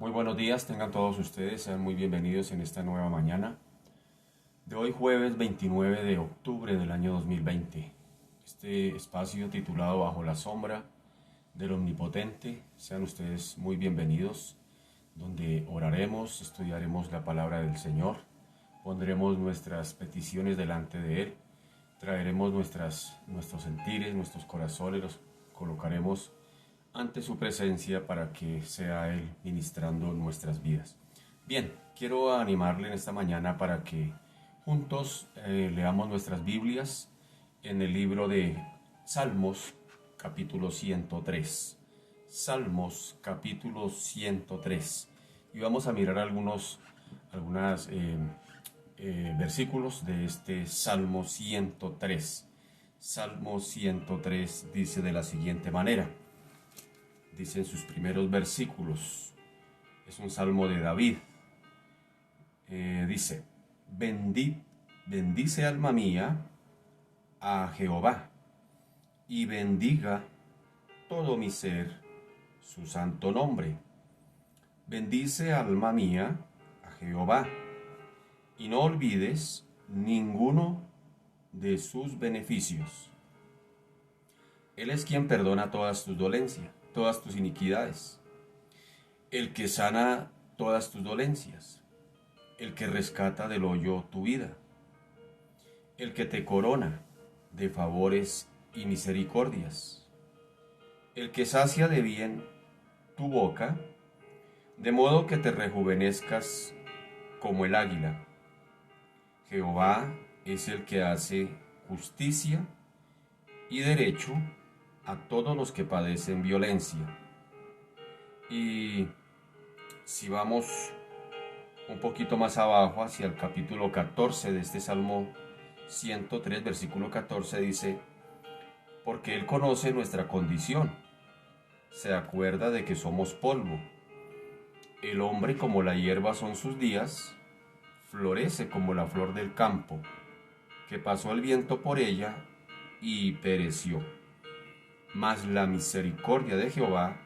Muy buenos días, tengan todos ustedes, sean muy bienvenidos en esta nueva mañana de hoy jueves 29 de octubre del año 2020. Este espacio titulado Bajo la sombra del Omnipotente, sean ustedes muy bienvenidos, donde oraremos, estudiaremos la palabra del Señor, pondremos nuestras peticiones delante de Él, traeremos nuestros sentires, nuestros corazones, los colocaremos ante su presencia para que sea Él ministrando nuestras vidas. Bien, quiero animarle en esta mañana para que juntos leamos nuestras Biblias en el libro de Salmos, capítulo 103. Salmos, capítulo 103. Y vamos a mirar algunos versículos de este Salmo 103. Salmo 103 dice de la siguiente manera. Dice en sus primeros versículos, es un salmo de David, dice, bendice alma mía a Jehová, y bendiga todo mi ser su santo nombre. Bendice alma mía a Jehová, y no olvides ninguno de sus beneficios. Él es quien perdona todas tus dolencias, todas tus iniquidades, el que sana todas tus dolencias, el que rescata del hoyo tu vida, el que te corona de favores y misericordias, el que sacia de bien tu boca, de modo que te rejuvenezcas como el águila. Jehová es el que hace justicia y derecho a todos los que padecen violencia. Y si vamos un poquito más abajo, hacia el capítulo 14 de este Salmo 103, versículo 14, dice, porque Él conoce nuestra condición, se acuerda de que somos polvo. El hombre como la hierba son sus días, florece como la flor del campo, que pasó el viento por ella y pereció. Mas la misericordia de Jehová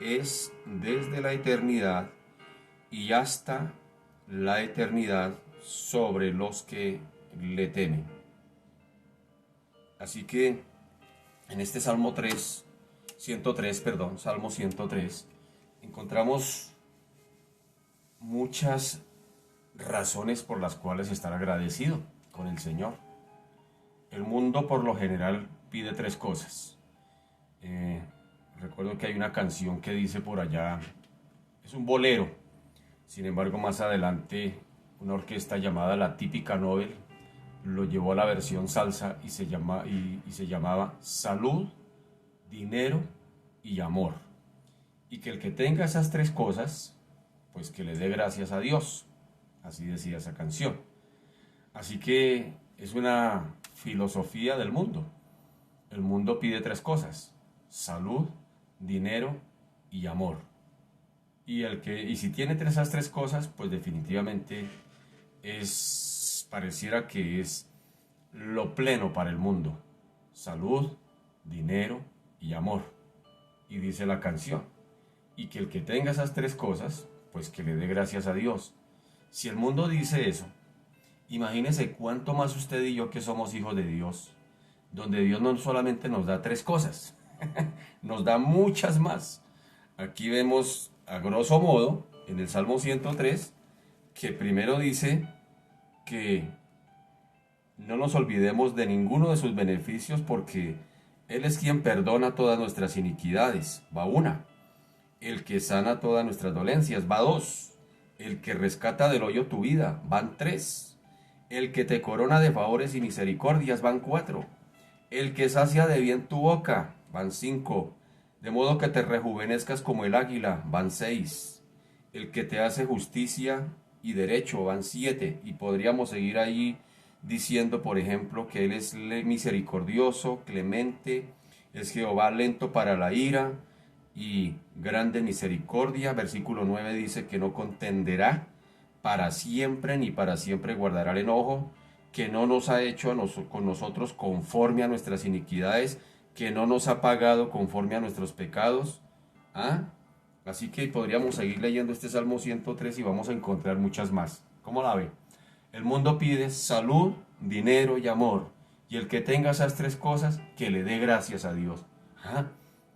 es desde la eternidad y hasta la eternidad sobre los que le temen. Así que en este Salmo 103, encontramos muchas razones por las cuales estar agradecido con el Señor. El mundo por lo general pide tres cosas. Recuerdo que hay una canción que dice por allá, es un bolero, sin embargo más adelante una orquesta llamada La Típica Nobel lo llevó a la versión salsa y se llamaba Salud, Dinero y Amor. Y que el que tenga esas tres cosas, pues que le dé gracias a Dios. Así decía esa canción. Así que es una filosofía del mundo. El mundo pide tres cosas: salud, dinero y amor. Y si tiene esas tres cosas, pues definitivamente pareciera que es lo pleno para el mundo: salud, dinero y amor. Y dice la canción, y que el que tenga esas tres cosas, pues que le dé gracias a Dios. Si el mundo dice eso, imagínese cuánto más usted y yo, que somos hijos de Dios, donde Dios no solamente nos da tres cosas, nos da muchas más. Aquí vemos a grosso modo en el Salmo 103 que primero dice que no nos olvidemos de ninguno de sus beneficios, porque Él es quien perdona todas nuestras iniquidades, va una. El que sana todas nuestras dolencias, va dos. El que rescata del hoyo tu vida, van tres. El que te corona de favores y misericordias, van cuatro. El que sacia de bien tu boca, van cinco. De modo que te rejuvenezcas como el águila, van seis. El que te hace justicia y derecho, van siete. Y podríamos seguir ahí diciendo, por ejemplo, que Él es misericordioso, clemente, es Jehová lento para la ira y grande misericordia. Versículo 9 dice que no contenderá para siempre, ni para siempre guardará el enojo, que no nos ha hecho con nosotros conforme a nuestras iniquidades, que no nos ha pagado conforme a nuestros pecados. ¿Ah? Así que podríamos seguir leyendo este Salmo 103 y vamos a encontrar muchas más. ¿Cómo la ve? El mundo pide salud, dinero y amor. Y el que tenga esas tres cosas, que le dé gracias a Dios. ¿Ah?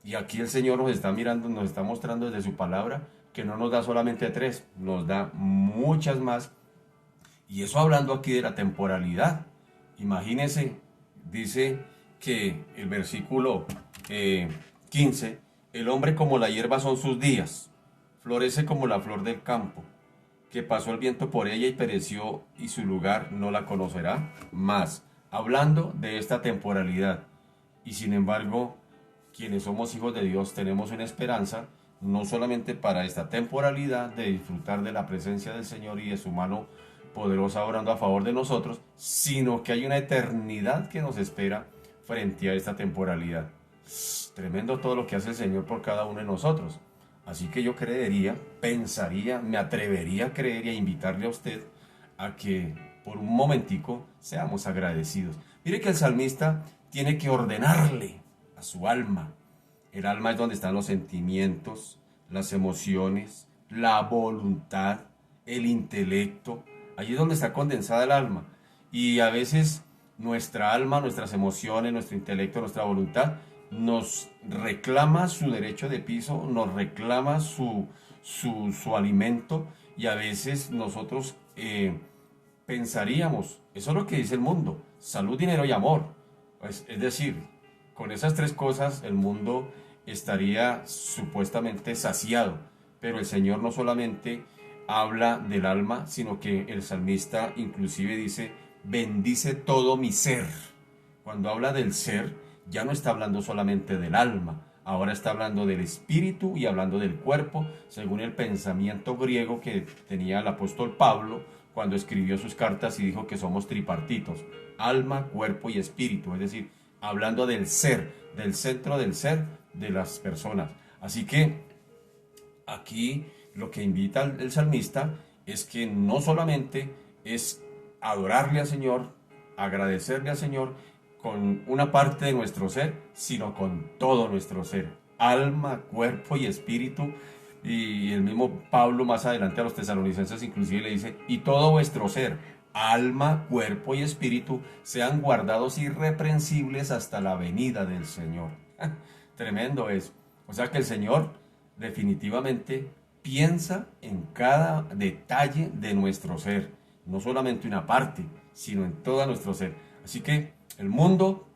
Y aquí el Señor nos está mirando, nos está mostrando desde su palabra que no nos da solamente tres, nos da muchas más. Y eso hablando aquí de la temporalidad. Imagínense, dice que el versículo 15, el hombre como la hierba son sus días, florece como la flor del campo, que pasó el viento por ella y pereció y su lugar no la conocerá más. Hablando de esta temporalidad. Y sin embargo, quienes somos hijos de Dios tenemos una esperanza, no solamente para esta temporalidad de disfrutar de la presencia del Señor y de su mano poderosa orando a favor de nosotros, sino que hay una eternidad que nos espera frente a esta temporalidad. Tremendo todo lo que hace el Señor por cada uno de nosotros. Así que yo creería, pensaría, me atrevería a creer y a invitarle a usted a que por un momentico seamos agradecidos. Mire que el salmista tiene que ordenarle a su alma. El alma es donde están los sentimientos, las emociones, la voluntad, el intelecto. Allí es donde está condensada el alma. Y a veces nuestra alma, nuestras emociones, nuestro intelecto, nuestra voluntad nos reclama su derecho de piso, nos reclama su alimento, y a veces nosotros pensaríamos, eso es lo que dice el mundo, salud, dinero y amor. Es decir, con esas tres cosas el mundo estaría supuestamente saciado, pero el Señor no solamente habla del alma, sino que el salmista inclusive dice, bendice todo mi ser. Cuando habla del ser, ya no está hablando solamente del alma, ahora está hablando del espíritu y hablando del cuerpo, según el pensamiento griego que tenía el apóstol Pablo cuando escribió sus cartas y dijo que somos tripartitos, alma, cuerpo y espíritu, es decir, hablando del ser, del centro del ser de las personas. Así que aquí lo que invita el salmista es que no solamente es adorarle al Señor, agradecerle al Señor con una parte de nuestro ser, sino con todo nuestro ser, alma, cuerpo y espíritu. Y el mismo Pablo más adelante a los tesalonicenses inclusive le dice, y todo vuestro ser, alma, cuerpo y espíritu, sean guardados irreprensibles hasta la venida del Señor. Tremendo es. O sea que el Señor definitivamente piensa en cada detalle de nuestro ser, no solamente una parte, sino en todo nuestro ser. Así que el mundo,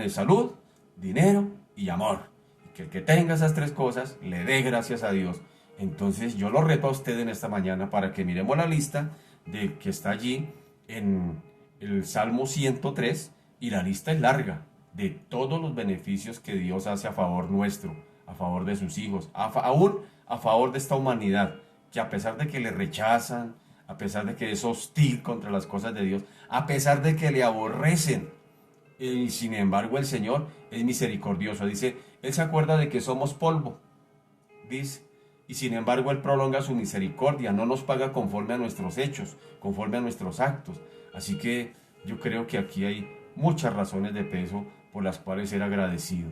salud, dinero y amor. Y que el que tenga esas tres cosas le dé gracias a Dios. Entonces yo lo reto a usted en esta mañana para que miremos la lista de que está allí en el Salmo 103, y la lista es larga de todos los beneficios que Dios hace a favor nuestro, a favor de sus hijos, aún a favor de esta humanidad, que a pesar de que le rechazan, a pesar de que es hostil contra las cosas de Dios, a pesar de que le aborrecen, y sin embargo el Señor es misericordioso. Dice, Él se acuerda de que somos polvo, dice, y sin embargo Él prolonga su misericordia, no nos paga conforme a nuestros hechos, conforme a nuestros actos. Así que yo creo que aquí hay muchas razones de peso por las cuales ser agradecido.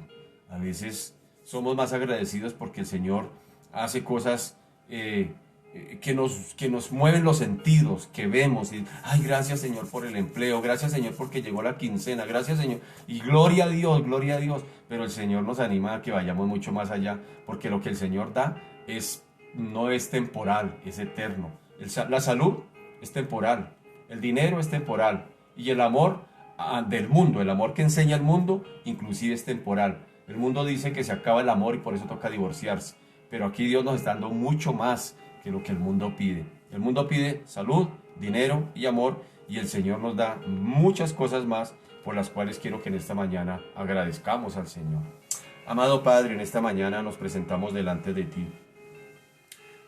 A veces somos más agradecidos porque el Señor hace cosas que nos mueven los sentidos, que vemos, y, ay, gracias Señor por el empleo, gracias Señor porque llegó la quincena, gracias Señor, y gloria a Dios, pero el Señor nos anima a que vayamos mucho más allá, porque lo que el Señor da no es temporal, es eterno. La salud es temporal, el dinero es temporal, y el amor del mundo, el amor que enseña el mundo, inclusive es temporal. El mundo dice que se acaba el amor y por eso toca divorciarse, pero aquí Dios nos está dando mucho más que lo que el mundo pide. El mundo pide salud, dinero y amor, y el Señor nos da muchas cosas más por las cuales quiero que en esta mañana agradezcamos al Señor. Amado Padre, en esta mañana nos presentamos delante de ti,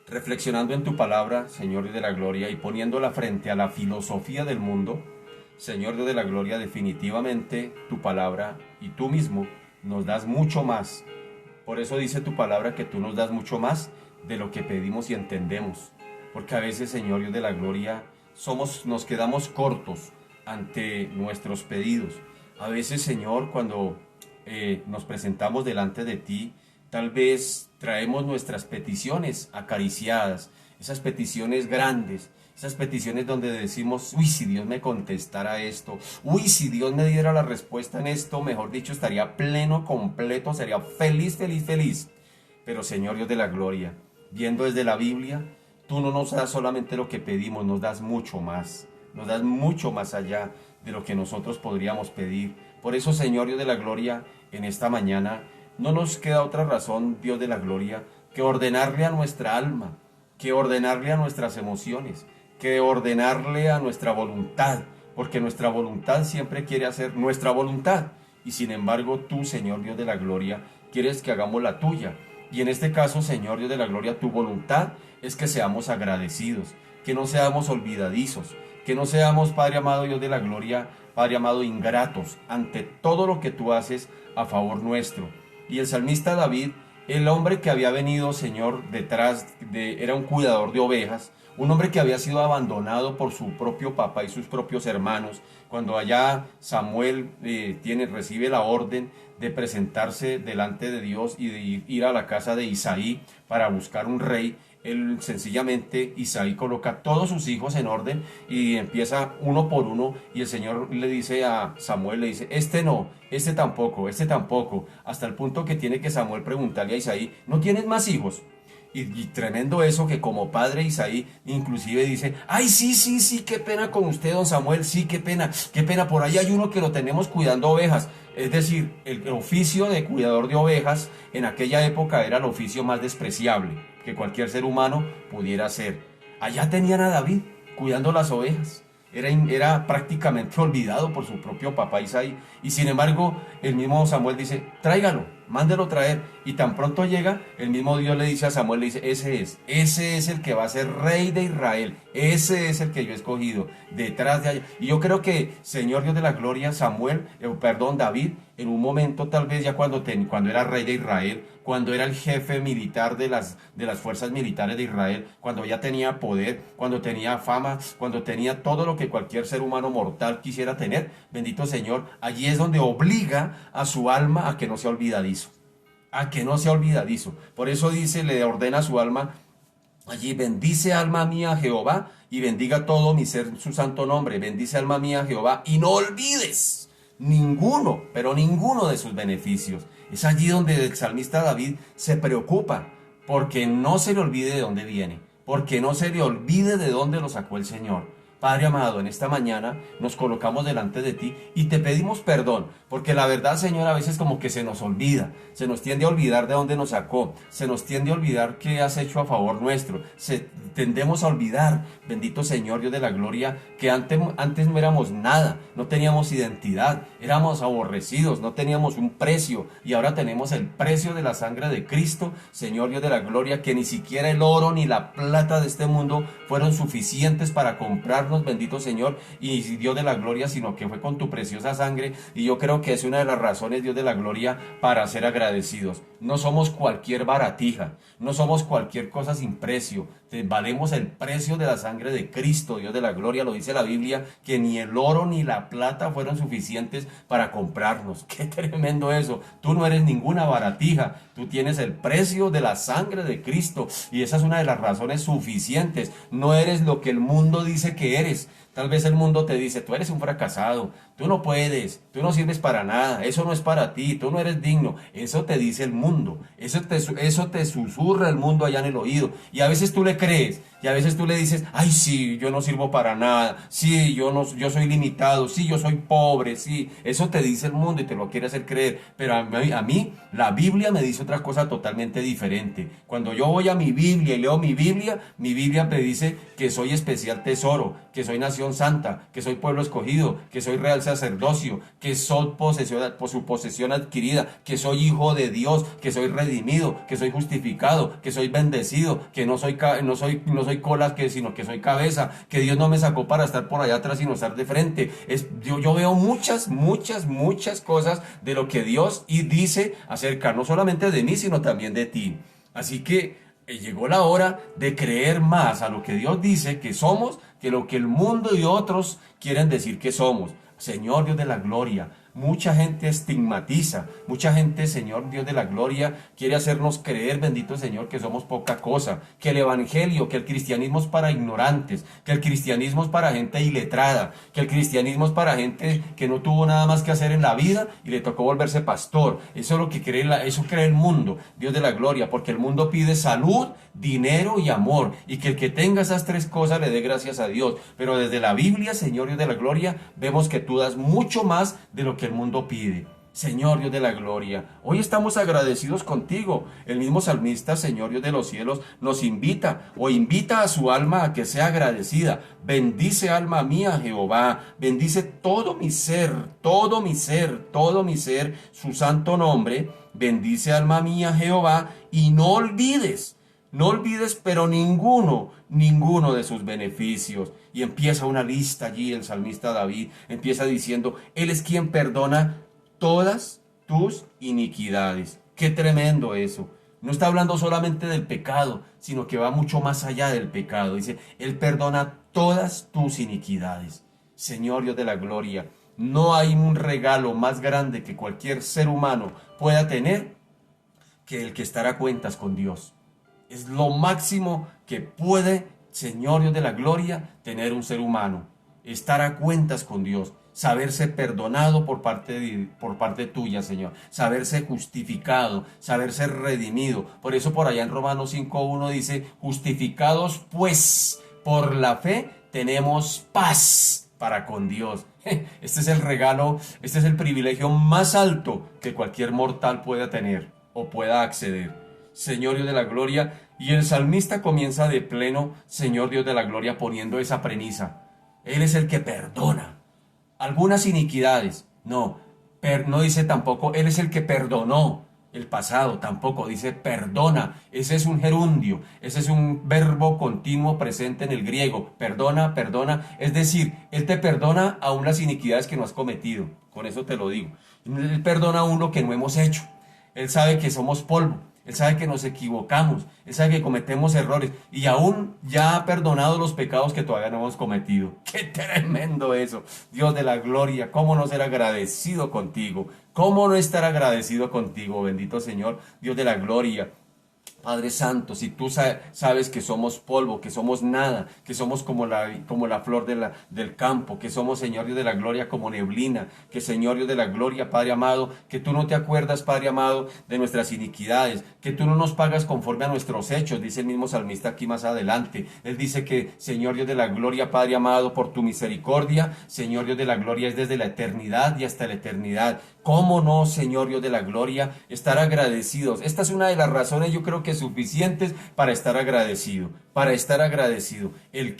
reflexionando en tu palabra, Señor de la gloria, y poniéndola frente a la filosofía del mundo. Señor Dios de la gloria, definitivamente tu palabra y tú mismo nos das mucho más. Por eso dice tu palabra que tú nos das mucho más de lo que pedimos y entendemos. Porque a veces, Señor Dios de la gloria, nos quedamos cortos ante nuestros pedidos. A veces, Señor, cuando nos presentamos delante de ti, tal vez traemos nuestras peticiones acariciadas, esas peticiones grandes, esas peticiones donde decimos, uy, si Dios me contestara esto, uy, si Dios me diera la respuesta en esto, mejor dicho, estaría pleno, completo, sería feliz, feliz, feliz. Pero Señor Dios de la gloria, viendo desde la Biblia, tú no nos das solamente lo que pedimos, nos das mucho más allá de lo que nosotros podríamos pedir. Por eso, Señor Dios de la gloria, en esta mañana no nos queda otra razón, Dios de la gloria, que ordenarle a nuestra alma, que ordenarle a nuestras emociones, que ordenarle a nuestra voluntad, porque nuestra voluntad siempre quiere hacer nuestra voluntad, y sin embargo tú, Señor Dios de la gloria, quieres que hagamos la tuya. Y en este caso, Señor Dios de la gloria, tu voluntad es que seamos agradecidos, que no seamos olvidadizos, que no seamos, Padre amado Dios de la gloria, Padre amado, ingratos ante todo lo que tú haces a favor nuestro. Y el salmista David, el hombre que había venido, Señor, era un cuidador de ovejas, un hombre que había sido abandonado por su propio papá y sus propios hermanos, cuando allá Samuel recibe la orden de presentarse delante de Dios y de ir a la casa de Isaí para buscar un rey. Él sencillamente, Isaí coloca todos sus hijos en orden y empieza uno por uno, y el Señor le dice a Samuel, le dice, este no, este tampoco, hasta el punto que tiene que Samuel preguntarle a Isaí, ¿no tienes más hijos? Y tremendo eso, que como padre Isaí inclusive dice, ay, sí, qué pena con usted, don Samuel, sí, qué pena, por ahí hay uno que lo tenemos cuidando ovejas. Es decir, el oficio de cuidador de ovejas en aquella época era el oficio más despreciable que cualquier ser humano pudiera hacer. Allá tenían a David cuidando las ovejas. Era prácticamente olvidado por su propio papá Isaí. Y sin embargo, el mismo Samuel dice, tráigalo, mándelo traer. Y tan pronto llega, el mismo Dios le dice a Samuel, le dice, ese es el que va a ser rey de Israel. Ese es el que yo he escogido, detrás de allá. Y yo creo que, Señor Dios de la gloria, David, en un momento tal vez ya cuando era rey de Israel, cuando era el jefe militar de las fuerzas militares de Israel, cuando ya tenía poder, cuando tenía fama, cuando tenía todo lo que cualquier ser humano mortal quisiera tener, bendito Señor, allí es donde obliga a su alma a que no sea olvidadizo, Por eso dice, le ordena a su alma, allí, bendice alma mía a Jehová, y bendiga todo mi ser su santo nombre. Bendice alma mía a Jehová, y no olvides ninguno de sus beneficios. Es allí donde el salmista David se preocupa, porque no se le olvide de dónde viene, porque no se le olvide de dónde lo sacó el Señor. Padre amado, en esta mañana nos colocamos delante de ti y te pedimos perdón, porque la verdad, Señor, a veces como que se nos olvida, se nos tiende a olvidar de dónde nos sacó, se nos tiende a olvidar qué has hecho a favor nuestro, tendemos a olvidar, bendito Señor, Dios de la gloria, que antes no éramos nada, no teníamos identidad, éramos aborrecidos, no teníamos un precio, y ahora tenemos el precio de la sangre de Cristo, Señor, Dios de la gloria, que ni siquiera el oro ni la plata de este mundo fueron suficientes para comprarnos, bendito Señor, y Dios de la gloria, sino que fue con tu preciosa sangre. Y yo creo que es una de las razones, Dios de la gloria, para ser agradecidos. No somos cualquier baratija, no somos cualquier cosa sin precio, valemos el precio de la sangre de Cristo, Dios de la gloria. Lo dice la Biblia, que ni el oro ni la plata fueron suficientes para comprarnos. Qué tremendo eso. Tú no eres ninguna baratija, tú tienes el precio de la sangre de Cristo, y esa es una de las razones suficientes. No eres lo que el mundo dice que eres. Tal vez el mundo te dice, tú eres un fracasado, tú no puedes, tú no sirves para nada, eso no es para ti, tú no eres digno. Eso te dice el mundo, eso te susurra el mundo allá en el oído. Y a veces tú le crees, y a veces tú le dices, ay, sí, yo no sirvo para nada, sí, yo soy limitado, sí, yo soy pobre, sí. Eso te dice el mundo y te lo quiere hacer creer. Pero a mí la Biblia me dice otra cosa totalmente diferente. Cuando yo voy a mi Biblia y leo mi Biblia me dice que soy especial tesoro, que soy nación santa, que soy pueblo escogido, que soy real sacerdocio, que soy por su posesión adquirida, que soy hijo de Dios, que soy redimido, que soy justificado, que soy bendecido, que no soy cola, sino que soy cabeza, que Dios no me sacó para estar por allá atrás, sino estar de frente. Yo veo muchas cosas de lo que Dios dice acerca no solamente de mí, sino también de ti. Así que llegó la hora de creer más a lo que Dios dice que somos, que lo que el mundo y otros quieren decir que somos. Señor Dios de la gloria, mucha gente estigmatiza, mucha gente, Señor Dios de la gloria, quiere hacernos creer, bendito Señor, que somos poca cosa, que el evangelio, que el cristianismo es para ignorantes, que el cristianismo es para gente iletrada, que el cristianismo es para gente que no tuvo nada más que hacer en la vida y le tocó volverse pastor. Eso es lo que cree, eso cree el mundo, Dios de la gloria, porque el mundo pide salud, dinero y amor, y que el que tenga esas tres cosas le dé gracias a Dios. Pero desde la Biblia, Señor Dios de la gloria, vemos que tú das mucho más de lo que el mundo pide. Señor Dios de la gloria, hoy estamos agradecidos contigo. El mismo salmista, Señor Dios de los cielos, nos invita o invita a su alma a que sea agradecida. Bendice alma mía Jehová, bendice todo mi ser, todo mi ser, todo mi ser, su santo nombre. Bendice alma mía Jehová y no olvides. No olvides, pero ninguno de sus beneficios. Y empieza una lista allí el salmista David. Empieza diciendo, Él es quien perdona todas tus iniquidades. Qué tremendo eso. No está hablando solamente del pecado, sino que va mucho más allá del pecado. Dice, Él perdona todas tus iniquidades. Señor Dios de la gloria, no hay un regalo más grande que cualquier ser humano pueda tener que el que estar a cuentas con Dios. Es lo máximo que puede, Señor Dios de la gloria, tener un ser humano. Estar a cuentas con Dios. Saberse perdonado por parte tuya, Señor. Saberse justificado, saberse redimido. Por eso por allá en Romanos 5:1 dice, justificados pues por la fe tenemos paz para con Dios. Este es el regalo, este es el privilegio más alto que cualquier mortal pueda tener o pueda acceder. Señor Dios de la gloria, y el salmista comienza de pleno, Señor Dios de la gloria, poniendo esa premisa. Él es el que perdona algunas iniquidades. No dice tampoco, Él es el que perdonó el pasado, tampoco dice perdona. Ese es un gerundio, ese es un verbo continuo presente en el griego. Perdona, perdona, es decir, Él te perdona aún las iniquidades que no has cometido. Con eso te lo digo. Él perdona aún lo que no hemos hecho. Él sabe que somos polvo. Él sabe que nos equivocamos, Él sabe que cometemos errores y aún ya ha perdonado los pecados que todavía no hemos cometido. ¡Qué tremendo eso! Dios de la gloria, ¿cómo no ser agradecido contigo? ¿Cómo no estar agradecido contigo, bendito Señor, Dios de la gloria? Padre Santo, si tú sabes que somos polvo, que somos nada, que somos como la flor del campo, que somos, Señor Dios de la gloria, como neblina, que Señor Dios de la gloria, Padre amado, que tú no te acuerdas, Padre amado, de nuestras iniquidades, que tú no nos pagas conforme a nuestros hechos, dice el mismo salmista aquí más adelante. Él dice que, Señor Dios de la gloria, Padre amado, por tu misericordia, Señor Dios de la gloria, es desde la eternidad y hasta la eternidad. ¿Cómo no, Señor Dios de la gloria, estar agradecidos? Esta es una de las razones, yo creo que suficientes para estar agradecido, el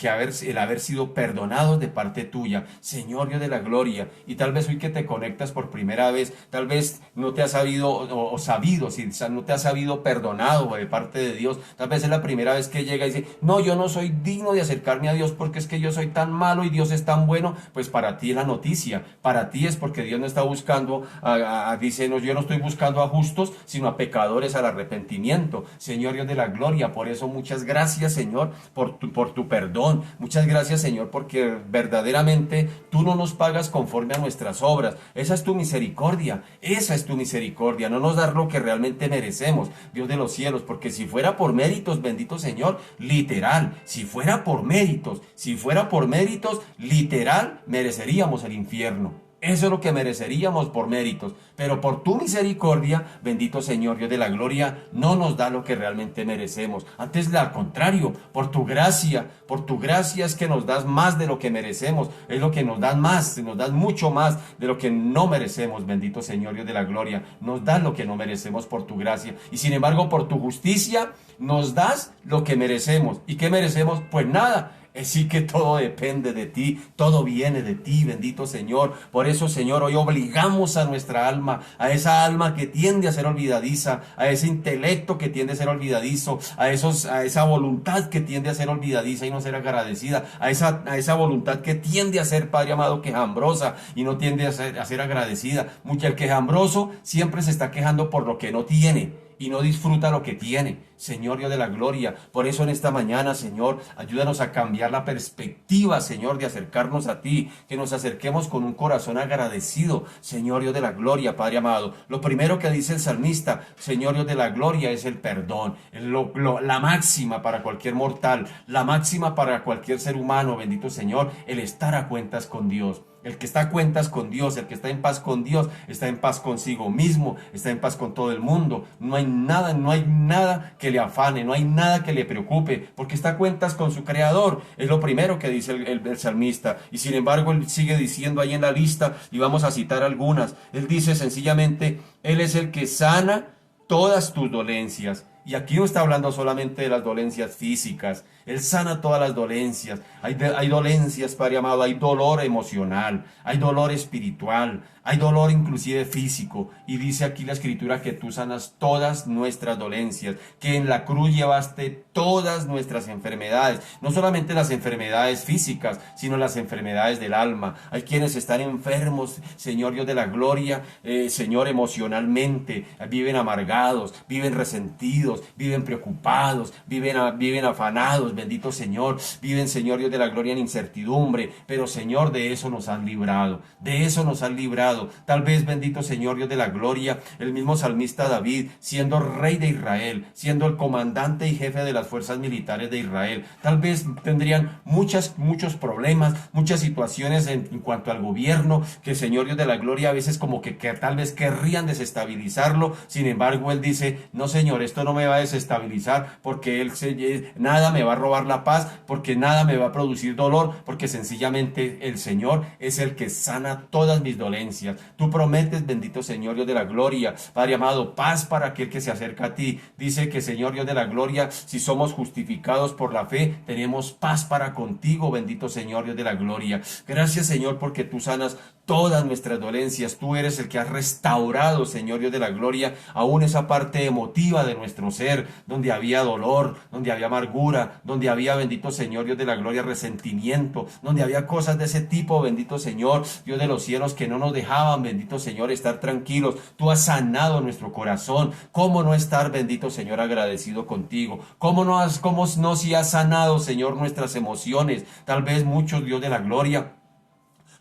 haber sido perdonado de parte tuya, Señor Dios de la gloria. Y tal vez hoy que te conectas por primera vez, tal vez no te has sabido si no te has sabido perdonado de parte de Dios, tal vez es la primera vez que llega y dice, no, yo no soy digno de acercarme a Dios porque es que yo soy tan malo y Dios es tan bueno. Pues para ti es la noticia, para ti es porque Dios no está buscando, dice, no, yo no estoy buscando a justos, sino a pecadores al arrepentimiento. Señor Dios de la gloria, por eso muchas gracias, Señor, por tu perdón. Muchas gracias, Señor, porque verdaderamente tú no nos pagas conforme a nuestras obras. Esa es tu misericordia, no nos das lo que realmente merecemos, Dios de los cielos, porque si fuera por méritos, bendito Señor, literal, si fuera por méritos, literal, mereceríamos el infierno. Eso es lo que mereceríamos por méritos, pero por tu misericordia, bendito Señor, Dios de la gloria, no nos da lo que realmente merecemos. Antes, al contrario, por tu gracia es que nos das más de lo que merecemos, es lo que nos das más, nos das mucho más de lo que no merecemos, bendito Señor, Dios de la gloria, nos das lo que no merecemos por tu gracia, y sin embargo, por tu justicia, nos das lo que merecemos. ¿Y qué merecemos? Pues nada. Así que todo depende de ti, todo viene de ti, bendito Señor. Por eso, Señor, hoy obligamos a nuestra alma, a esa alma que tiende a ser olvidadiza, a ese intelecto que tiende a ser olvidadizo, a esa voluntad que tiende a ser olvidadiza y no ser agradecida, a esa voluntad que tiende a ser, Padre amado, quejambrosa y no tiende a ser agradecida. El quejambroso siempre se está quejando por lo que no tiene y no disfruta lo que tiene. Señor Dios de la gloria, por eso en esta mañana, Señor, ayúdanos a cambiar la perspectiva, Señor, de acercarnos a ti, que nos acerquemos con un corazón agradecido, Señor Dios de la gloria, Padre amado. Lo primero que dice el salmista, Señor Dios de la gloria, es el perdón, la máxima para cualquier mortal, la máxima para cualquier ser humano, bendito Señor, el estar a cuentas con Dios. El que está a cuentas con Dios, el que está en paz con Dios, está en paz consigo mismo, está en paz con todo el mundo. No hay nada que le afane, no hay nada que le preocupe, porque está a cuentas con su Creador. Es lo primero que dice el salmista. Y sin embargo, él sigue diciendo ahí en la lista, y vamos a citar algunas. Él dice sencillamente, Él es el que sana todas tus dolencias. Y aquí no está hablando solamente de las dolencias físicas. Él sana todas las dolencias. Hay dolencias, Padre amado, hay dolor emocional, hay dolor espiritual, hay dolor inclusive físico. Y dice aquí la Escritura que tú sanas todas nuestras dolencias, que en la cruz llevaste todas nuestras enfermedades. No solamente las enfermedades físicas, sino las enfermedades del alma. Hay quienes están enfermos, Señor Dios de la gloria, Señor, emocionalmente. Viven amargados, viven resentidos, viven preocupados, viven afanados, bendito Señor, viven, Señor Dios de la gloria, en incertidumbre, pero Señor, de eso nos han librado, de eso nos han librado. Tal vez, bendito Señor Dios de la gloria, el mismo salmista David, siendo rey de Israel, siendo el comandante y jefe de las fuerzas militares de Israel, tal vez tendrían muchos problemas, muchas situaciones en cuanto al gobierno, que Señor Dios de la gloria a veces como que tal vez querrían desestabilizarlo. Sin embargo, él dice, no Señor, esto no me va a desestabilizar, porque nada me va a robar la paz, porque nada me va a producir dolor, porque sencillamente el Señor es el que sana todas mis dolencias. Tú prometes, bendito Señor Dios de la gloria, Padre amado, paz para aquel que se acerca a ti. Dice que, Señor Dios de la gloria, si somos justificados por la fe, tenemos paz para contigo, bendito Señor Dios de la gloria. Gracias, Señor, porque tú sanas todas nuestras dolencias. Tú eres el que has restaurado, Señor Dios de la gloria, aún esa parte emotiva de nuestro ser, donde había dolor, donde había amargura, donde había, bendito Señor Dios de la gloria, resentimiento, donde había cosas de ese tipo, bendito Señor Dios de los cielos, que no nos dejaban, bendito Señor, estar tranquilos. Tú has sanado nuestro corazón. ¿Cómo no estar, bendito Señor, agradecido contigo? ¿Cómo no si has sanado, Señor, nuestras emociones? Tal vez muchos, Dios de la gloria,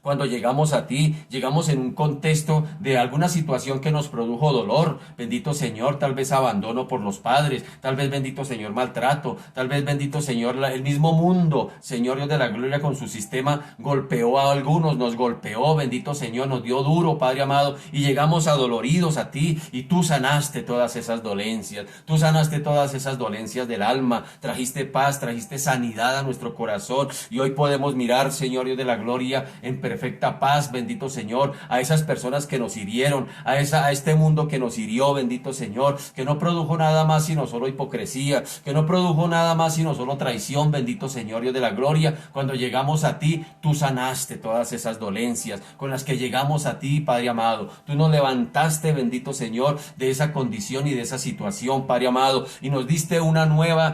cuando llegamos a ti, llegamos en un contexto de alguna situación que nos produjo dolor, bendito Señor, tal vez abandono por los padres, tal vez, bendito Señor, maltrato, tal vez, bendito Señor, el mismo mundo, Señor Dios de la gloria, con su sistema golpeó a algunos, nos golpeó, bendito Señor, nos dio duro, Padre amado, y llegamos adoloridos a ti, y tú sanaste todas esas dolencias, tú sanaste todas esas dolencias del alma, trajiste paz, trajiste sanidad a nuestro corazón, y hoy podemos mirar, Señor Dios de la gloria, en perfecta paz, bendito Señor, a esas personas que nos hirieron, a este mundo que nos hirió, bendito Señor, que no produjo nada más sino solo hipocresía, que no produjo nada más sino solo traición, bendito Señor Dios de la gloria. Cuando llegamos a ti, tú sanaste todas esas dolencias con las que llegamos a ti, Padre amado. Tú nos levantaste, bendito Señor, de esa condición y de esa situación, Padre amado, y nos diste una nueva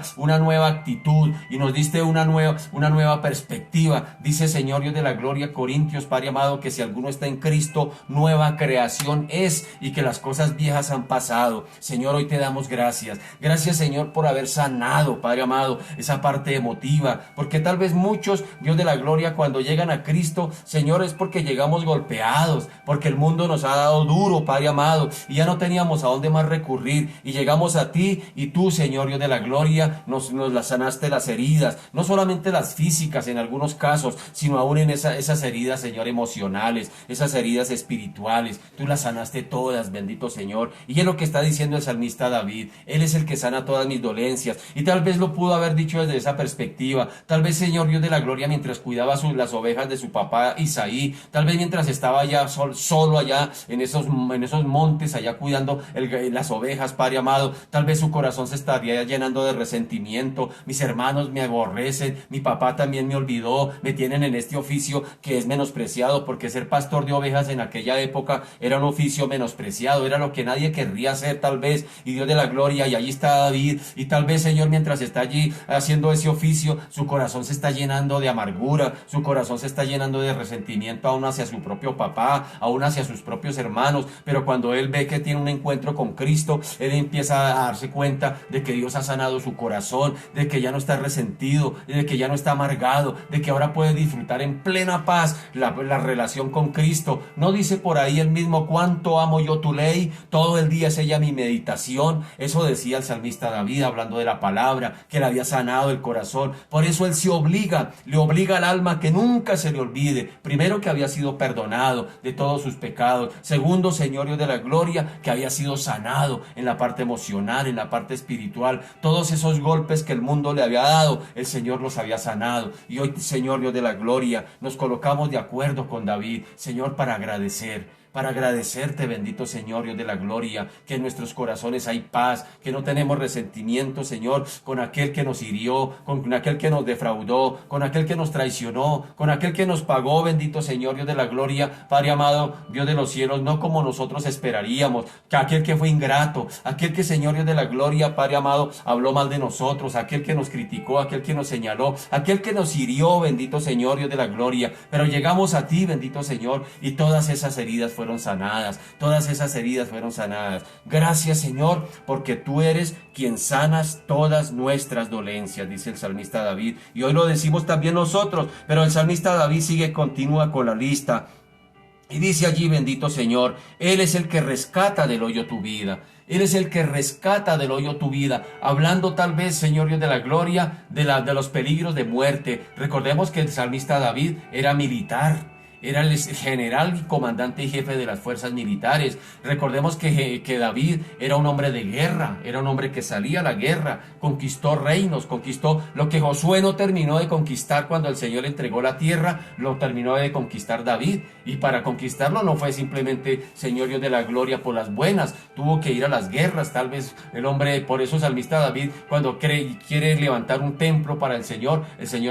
actitud, y nos diste una nueva perspectiva. Dice, Señor Dios de la gloria, Corintios, Padre amado, que si alguno está en Cristo, nueva creación es, y que las cosas viejas han pasado. Señor, hoy te damos gracias. Gracias, Señor, por haber sanado, Padre amado, esa parte emotiva, porque tal vez muchos, Dios de la gloria, cuando llegan a Cristo, Señor, es porque llegamos golpeados, porque el mundo nos ha dado duro, Padre amado, y ya no teníamos a dónde más recurrir, y llegamos a ti, y tú, Señor Dios de la gloria, nos las sanaste las heridas, no solamente las físicas en algunos casos, sino aún en esas heridas, Señor, emocionales, esas heridas espirituales. Tú las sanaste todas, bendito Señor. Y es lo que está diciendo el salmista David. Él es el que sana todas mis dolencias. Y tal vez lo pudo haber dicho desde esa perspectiva. Tal vez, Señor Dios de la gloria, mientras cuidaba las ovejas de su papá Isaí, tal vez mientras estaba allá solo allá en esos montes, allá cuidando las ovejas, Padre amado, tal vez su corazón se estaría llenando de resentimiento. Mis hermanos me aborrecen, mi papá también me olvidó, me tienen en este oficio que es menos menospreciado, porque ser pastor de ovejas en aquella época era un oficio menospreciado, era lo que nadie querría hacer tal vez, y Dios de la gloria, y allí está David, y tal vez, Señor, mientras está allí haciendo ese oficio, su corazón se está llenando de amargura, su corazón se está llenando de resentimiento aún hacia su propio papá, aún hacia sus propios hermanos, pero cuando él ve que tiene un encuentro con Cristo, él empieza a darse cuenta de que Dios ha sanado su corazón, de que ya no está resentido, de que ya no está amargado, de que ahora puede disfrutar en plena paz la relación con Cristo. No dice por ahí el mismo: cuánto amo yo tu ley, todo el día es ella mi meditación. Eso decía el salmista David, hablando de la palabra, que le había sanado el corazón. Por eso él se obliga, le obliga al alma que nunca se le olvide, primero, que había sido perdonado de todos sus pecados; segundo, Señor Dios de la gloria, que había sido sanado en la parte emocional, en la parte espiritual. Todos esos golpes que el mundo le había dado, el Señor los había sanado. Y hoy, Señor Dios de la gloria, nos colocamos de acuerdo con David, Señor, para agradecerte, bendito Señor Dios de la gloria, que en nuestros corazones hay paz, que no tenemos resentimiento, Señor, con aquel que nos hirió, con aquel que nos defraudó, con aquel que nos traicionó, con aquel que nos pagó, bendito Señor Dios de la gloria, Padre amado, Dios de los cielos, no como nosotros esperaríamos, que aquel que fue ingrato, aquel que, Señor Dios de la gloria, Padre amado, habló mal de nosotros, aquel que nos criticó, aquel que nos señaló, aquel que nos hirió, bendito Señor Dios de la gloria, pero llegamos a ti, bendito Señor, y todas esas heridas fueron sanadas, todas esas heridas fueron sanadas. Gracias, Señor, porque tú eres quien sanas todas nuestras dolencias, dice el salmista David, y hoy lo decimos también nosotros, pero el salmista David continúa con la lista, y dice allí: bendito Señor, Él es el que rescata del hoyo tu vida. Él es el que rescata del hoyo tu vida, hablando tal vez, Señor Dios de la gloria, de los peligros de muerte. Recordemos que el salmista David era militar, era el general y comandante y jefe de las fuerzas militares. Recordemos que David era un hombre de guerra, era un hombre que salía a la guerra, conquistó reinos, conquistó lo que Josué no terminó de conquistar cuando el Señor le entregó la tierra, lo terminó de conquistar David. Y para conquistarlo no fue simplemente, Señor Dios de la gloria, por las buenas, tuvo que ir a las guerras. Tal vez el hombre, por eso el salmista David, cuando quiere levantar un templo para el Señor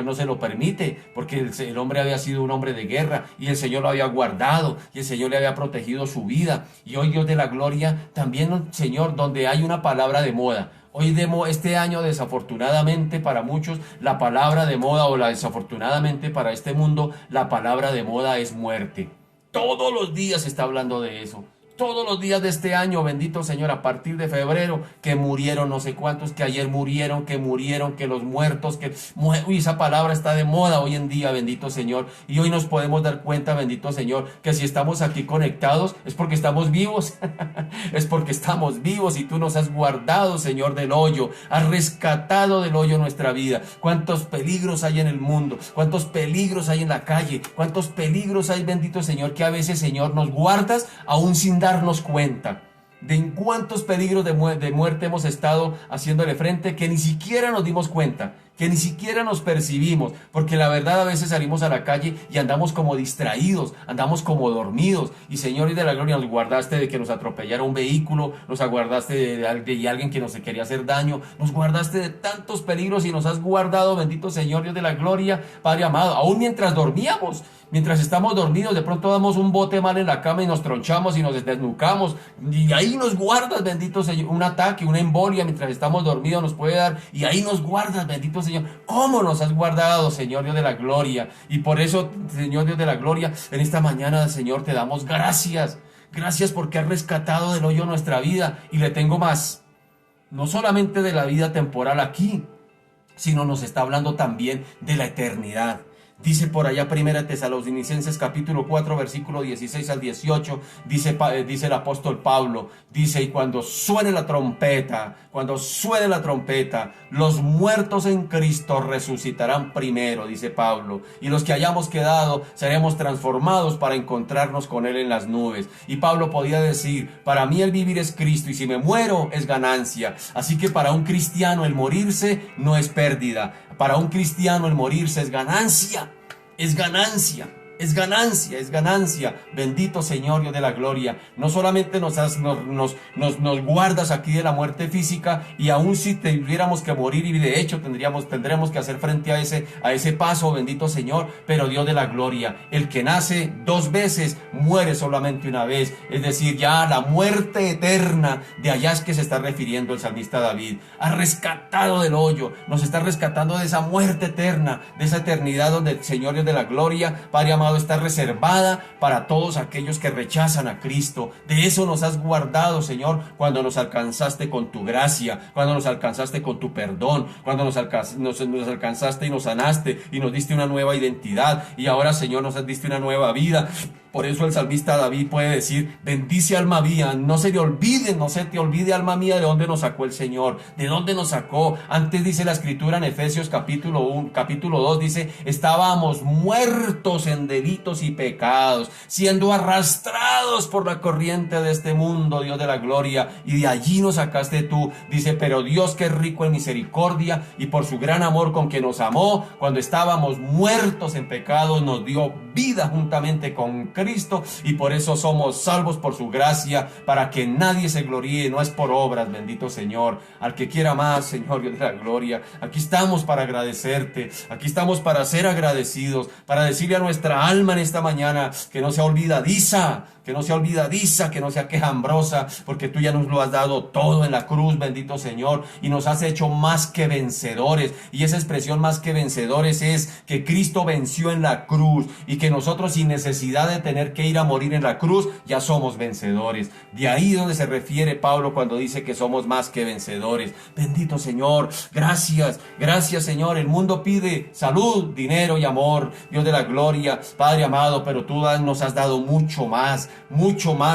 no se lo permite, porque el hombre había sido un hombre de guerra, y el Señor lo había guardado, y el Señor le había protegido su vida. Y hoy, Dios de la gloria, también, Señor, donde hay una palabra de moda, hoy este año, desafortunadamente para muchos, la palabra de moda, desafortunadamente para este mundo, la palabra de moda es muerte. Todos los días se está hablando de eso. Todos los días de este año, bendito Señor, a partir de febrero, que murieron no sé cuántos, que ayer murieron, que los muertos, uy, esa palabra está de moda hoy en día, bendito Señor. Y hoy nos podemos dar cuenta, bendito Señor, que si estamos aquí conectados es porque estamos vivos, es porque estamos vivos, y tú nos has guardado, Señor, del hoyo, has rescatado del hoyo nuestra vida. Cuántos peligros hay en el mundo, cuántos peligros hay en la calle, cuántos peligros hay, bendito Señor, que a veces, Señor, nos guardas aún sin darnos cuenta de en cuántos peligros de muerte hemos estado haciéndole frente, que ni siquiera nos dimos cuenta, que ni siquiera nos percibimos, porque la verdad a veces salimos a la calle y andamos como distraídos, andamos como dormidos, y Señor y de la gloria, nos guardaste de que nos atropellara un vehículo, nos guardaste de alguien que nos quería hacer daño, nos guardaste de tantos peligros y nos has guardado, bendito Señor Dios de la gloria, Padre amado, aún mientras dormíamos. Mientras estamos dormidos, de pronto damos un bote mal en la cama y nos tronchamos y nos desnucamos, y ahí nos guardas, bendito Señor. Un ataque, una embolia mientras estamos dormidos nos puede dar, y ahí nos guardas, bendito Señor. ¿Cómo nos has guardado, Señor Dios de la gloria? Y por eso, Señor Dios de la gloria, en esta mañana, Señor, te damos gracias. Gracias porque has rescatado del hoyo nuestra vida. Y le tengo más, no solamente de la vida temporal aquí, sino nos está hablando también de la eternidad. Dice por allá 1 Tesalonicenses capítulo 4 versículo 16 al 18, dice el apóstol Pablo, dice: y cuando suene la trompeta, los muertos en Cristo resucitarán primero, dice Pablo, y los que hayamos quedado seremos transformados para encontrarnos con Él en las nubes. Y Pablo podía decir: para mí el vivir es Cristo, y si me muero es ganancia. Así que para un cristiano el morirse no es pérdida, para un cristiano el morirse es ganancia. Es ganancia. Es ganancia, es ganancia. Bendito Señor, Dios de la gloria. No solamente nos guardas aquí de la muerte física, y aún si tuviéramos que morir, y de hecho tendremos que hacer frente a ese paso, bendito Señor, pero Dios de la gloria, el que nace 2 veces, muere solamente una vez. Es decir, ya la muerte eterna, de allá es que se está refiriendo el salmista David. Ha rescatado del hoyo, nos está rescatando de esa muerte eterna, de esa eternidad donde el Señor Dios de la gloria, Padre amado, está reservada para todos aquellos que rechazan a Cristo. De eso nos has guardado, Señor, cuando nos alcanzaste con tu gracia, cuando nos alcanzaste con tu perdón, cuando nos alcanzaste y nos sanaste y nos diste una nueva identidad, y ahora, Señor, nos diste una nueva vida. Por eso el salmista David puede decir: bendice alma mía, no se te olvide alma mía de dónde nos sacó el Señor, de dónde nos sacó. Antes dice la escritura en Efesios capítulo 2, dice: estábamos muertos en delitos y pecados, siendo arrastrados por la corriente de este mundo, Dios de la gloria, y de allí nos sacaste tú. Dice: pero Dios, que es rico en misericordia, y por su gran amor con que nos amó, cuando estábamos muertos en pecados, nos dio vida juntamente con Cristo, y por eso somos salvos por su gracia, para que nadie se gloríe. No es por obras, bendito Señor. Al que quiera más, Señor Dios de la gloria, aquí estamos para agradecerte, aquí estamos para ser agradecidos, para decirle a nuestra alma en esta mañana que no sea olvidadiza, que no sea quejambrosa, porque tú ya nos lo has dado todo en la cruz, bendito Señor, y nos has hecho más que vencedores. Y esa expresión más que vencedores es que Cristo venció en la cruz, y que nosotros, sin necesidad de tener que ir a morir en la cruz, ya somos vencedores. De ahí donde se refiere Pablo cuando dice que somos más que vencedores. Bendito Señor, gracias Señor. El mundo pide salud, dinero y amor, Dios de la gloria, Padre amado, pero tú nos has dado mucho más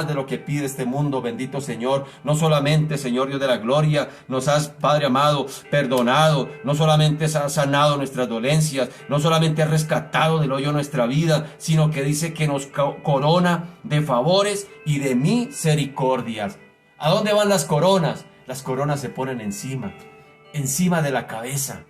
de lo que pide este mundo, bendito Señor. No solamente, Señor Dios de la gloria, nos has, Padre amado, perdonado, no solamente has sanado nuestras dolencias, no solamente has rescatado del hoyo nuestra vida, sino que dice que nos corona de favores y de misericordias. ¿A dónde van las coronas? Las coronas se ponen encima de la cabeza.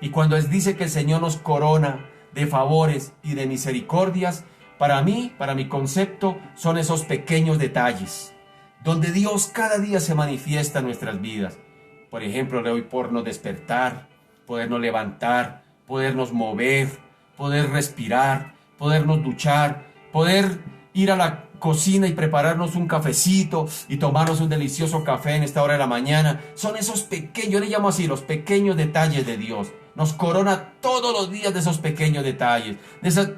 Y cuando dice que el Señor nos corona de favores y de misericordias, para mí, para mi concepto, son esos pequeños detalles donde Dios cada día se manifiesta en nuestras vidas. Por ejemplo, le doy por nos despertar, podernos levantar, podernos mover, poder respirar, podernos duchar, poder ir a la cocina y prepararnos un cafecito y tomarnos un delicioso café en esta hora de la mañana. Son esos pequeños, yo le llamo así, los pequeños detalles de Dios. Nos corona todos los días de esos pequeños detalles.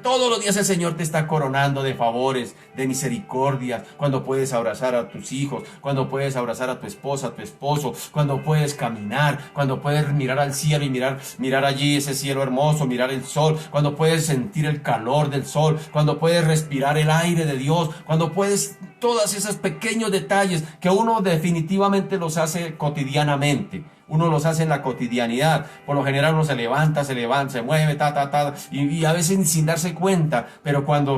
Todos los días el Señor te está coronando de favores, de misericordia. Cuando puedes abrazar a tus hijos, cuando puedes abrazar a tu esposa, a tu esposo, cuando puedes caminar, cuando puedes mirar al cielo y mirar allí ese cielo hermoso, mirar el sol, cuando puedes sentir el calor del sol, cuando puedes respirar el aire de Dios, cuando puedes, todos esos pequeños detalles que uno definitivamente los hace cotidianamente. Uno los hace en la cotidianidad. Por lo general uno se levanta, se mueve, y a veces sin darse cuenta. Pero cuando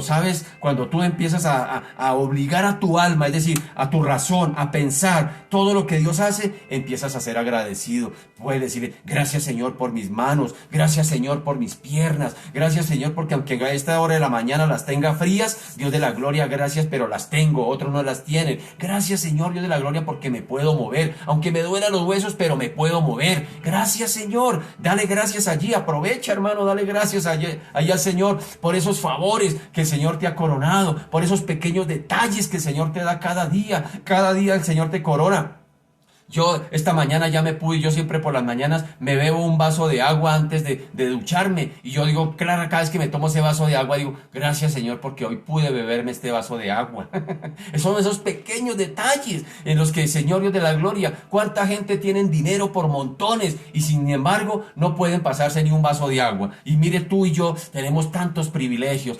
tú empiezas a obligar a tu alma, es decir, a tu razón, a pensar todo lo que Dios hace, empiezas a ser agradecido. Puedes decirle: gracias Señor por mis manos, gracias Señor por mis piernas, gracias Señor porque aunque a esta hora de la mañana las tenga frías, Dios de la gloria, gracias, pero las tengo, otros no las tienen. Gracias Señor, Dios de la gloria, porque me puedo mover, aunque me duelan los huesos, pero me puedo mover. Gracias Señor, dale gracias allí, aprovecha hermano, dale gracias allí al Señor por esos favores que el Señor te ha coronado, por esos pequeños detalles que el Señor te da cada día el Señor te corona. Yo esta mañana ya me pude, yo siempre por las mañanas me bebo un vaso de agua antes de ducharme, y yo digo, claro, cada vez que me tomo ese vaso de agua digo, gracias Señor porque hoy pude beberme este vaso de agua. Son esos pequeños detalles en los que, Señor Dios de la gloria, cuánta gente tienen dinero por montones y sin embargo no pueden pasarse ni un vaso de agua. Y mire, tú y yo tenemos tantos privilegios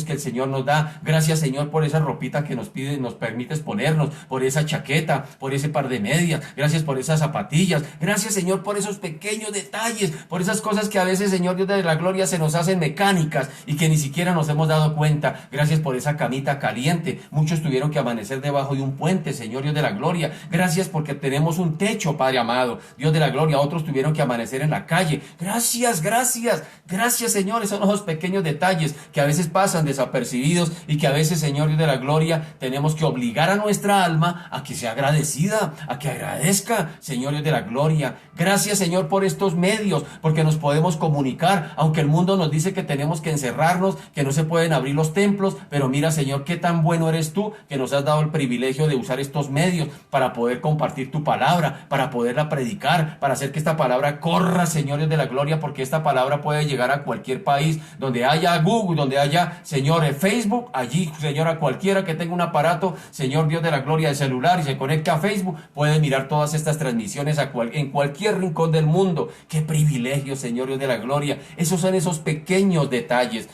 que el Señor nos da. Gracias Señor por esa ropita que nos permites ponernos, por esa chaqueta, por ese pantalón par de medias, gracias por esas zapatillas, gracias Señor por esos pequeños detalles, por esas cosas que a veces, Señor Dios de la gloria, se nos hacen mecánicas y que ni siquiera nos hemos dado cuenta. Gracias por esa camita caliente. Muchos tuvieron que amanecer debajo de un puente, Señor Dios de la gloria. Gracias porque tenemos un techo, Padre amado, Dios de la gloria. Otros tuvieron que amanecer en la calle. Gracias, gracias, gracias, Señor. Esos son los pequeños detalles que a veces pasan desapercibidos y que a veces, Señor Dios de la gloria, tenemos que obligar a nuestra alma a que sea agradecida, a que agradezca, Señor Dios de la gloria. Gracias, Señor, por estos medios, porque nos podemos comunicar, aunque el mundo nos dice que tenemos que encerrarnos, que no se pueden abrir los templos, pero mira, Señor, qué tan bueno eres tú, que nos has dado el privilegio de usar estos medios para poder compartir tu palabra, para poderla predicar, para hacer que esta palabra corra, Señor Dios de la gloria, porque esta palabra puede llegar a cualquier país, donde haya Google, donde haya, Señor, Facebook, allí, Señor, a cualquiera que tenga un aparato, Señor Dios de la gloria, de celular y se conecte a Facebook, puede mirar todas estas transmisiones en cualquier rincón del mundo. Qué privilegio, Señor Dios de la gloria. Esos son esos pequeños detalles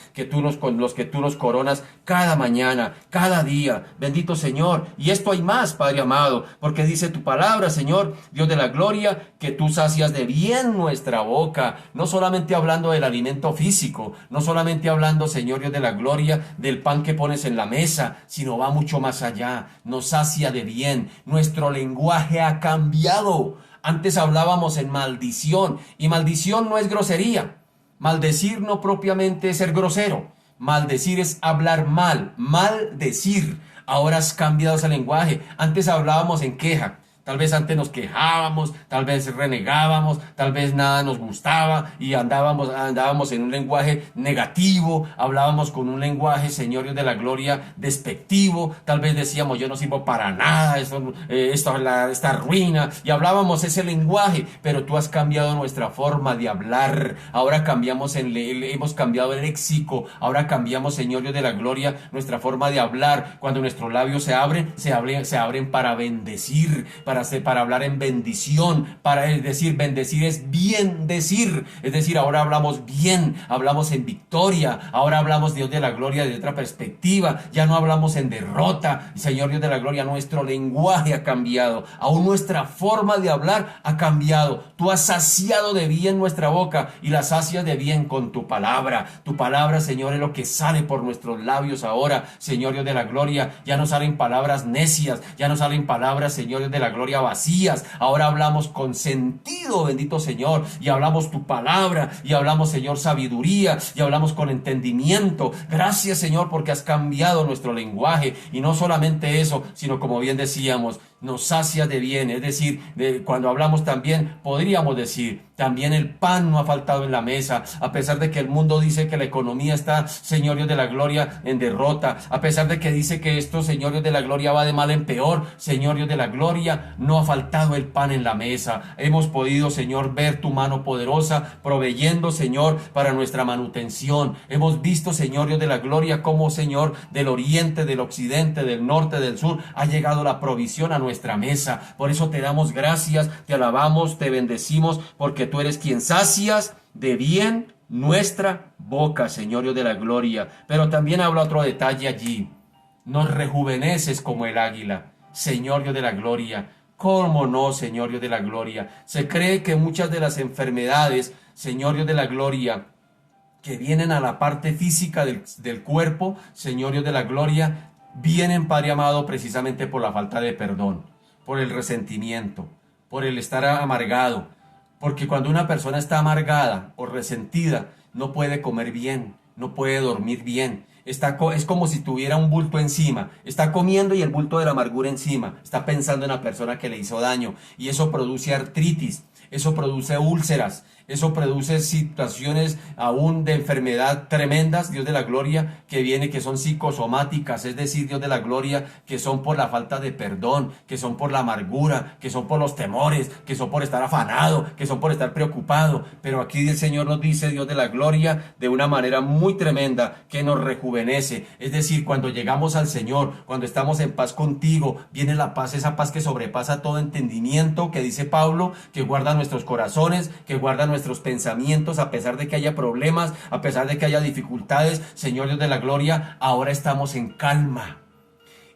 con los que tú nos coronas cada mañana, cada día. Bendito Señor. Y esto hay más, Padre amado, porque dice tu palabra, Señor Dios de la gloria, que tú sacias de bien nuestra boca, no solamente hablando del alimento físico, no solamente hablando, Señor Dios de la gloria, del pan que pones en la mesa, sino va mucho más allá. Nos sacia de bien. Nuestro lenguaje ha cambiado. Antes hablábamos en maldición, y maldición no es grosería. Maldecir no propiamente es ser grosero. Maldecir es hablar mal, maldecir. Ahora has cambiado ese lenguaje. Antes hablábamos en queja. Tal vez antes nos quejábamos, tal vez renegábamos, tal vez nada nos gustaba y andábamos en un lenguaje negativo, hablábamos con un lenguaje, Señor Dios de la gloria, despectivo, tal vez decíamos yo no sirvo para nada, esta ruina, y hablábamos ese lenguaje, pero tú has cambiado nuestra forma de hablar. Ahora hemos cambiado el léxico, ahora cambiamos, Señor Dios de la gloria, nuestra forma de hablar. Cuando nuestros labios se abren para bendecir, para hablar en bendición, bendecir es bien decir, es decir, ahora hablamos bien, hablamos en victoria, ahora hablamos, Dios de la gloria, de otra perspectiva, ya no hablamos en derrota. Señor Dios de la gloria, nuestro lenguaje ha cambiado, aún nuestra forma de hablar ha cambiado. Tú has saciado de bien nuestra boca y la sacias de bien con tu palabra. Tu palabra, Señor, es lo que sale por nuestros labios ahora, Señor Dios de la gloria. Ya no salen palabras necias, ya no salen palabras, Señor Dios de la gloria, vacías. Ahora hablamos con sentido, bendito Señor, y hablamos tu palabra, y hablamos, Señor, sabiduría, y hablamos con entendimiento. Gracias, Señor, porque has cambiado nuestro lenguaje, y no solamente eso, sino como bien decíamos, nos sacia de bien, es decir, cuando hablamos también podríamos decir, también el pan no ha faltado en la mesa, a pesar de que el mundo dice que la economía está, Señor Dios de la gloria, en derrota, a pesar de que dice que esto, Señor Dios de la gloria, va de mal en peor, Señor Dios de la gloria, no ha faltado el pan en la mesa. Hemos podido, Señor, ver tu mano poderosa proveyendo, Señor, para nuestra manutención. Hemos visto, Señor Dios de la gloria, cómo, Señor, del oriente, del occidente, del norte, del sur, ha llegado la provisión a nuestra mesa. Por eso te damos gracias, te alabamos, te bendecimos, porque tú eres quien sacias de bien nuestra boca, Señor Dios de la gloria. Pero también habla otro detalle allí. Nos rejuveneces como el águila, Señor Dios de la gloria. ¿Cómo no, Señor Dios de la gloria? Se cree que muchas de las enfermedades, Señor Dios de la gloria, que vienen a la parte física del cuerpo, Señor Dios de la gloria, vienen, Padre amado, precisamente por la falta de perdón, por el resentimiento, por el estar amargado. Porque cuando una persona está amargada o resentida, no puede comer bien, no puede dormir bien. Es como si tuviera un bulto encima. Está comiendo y el bulto de la amargura encima. Está pensando en la persona que le hizo daño. Y eso produce artritis, eso produce úlceras, eso produce situaciones aún de enfermedad tremendas, Dios de la gloria, que son psicosomáticas, es decir, Dios de la gloria, que son por la falta de perdón, que son por la amargura, que son por los temores, que son por estar afanado, que son por estar preocupado. Pero aquí el Señor nos dice, Dios de la gloria, de una manera muy tremenda, que nos rejuvenece. Es decir, cuando llegamos al Señor, cuando estamos en paz contigo, viene la paz, esa paz que sobrepasa todo entendimiento, que dice Pablo, que guarda nuestros corazones, que guarda nuestros pensamientos, a pesar de que haya problemas, a pesar de que haya dificultades. Señor Dios de la gloria, ahora estamos en calma.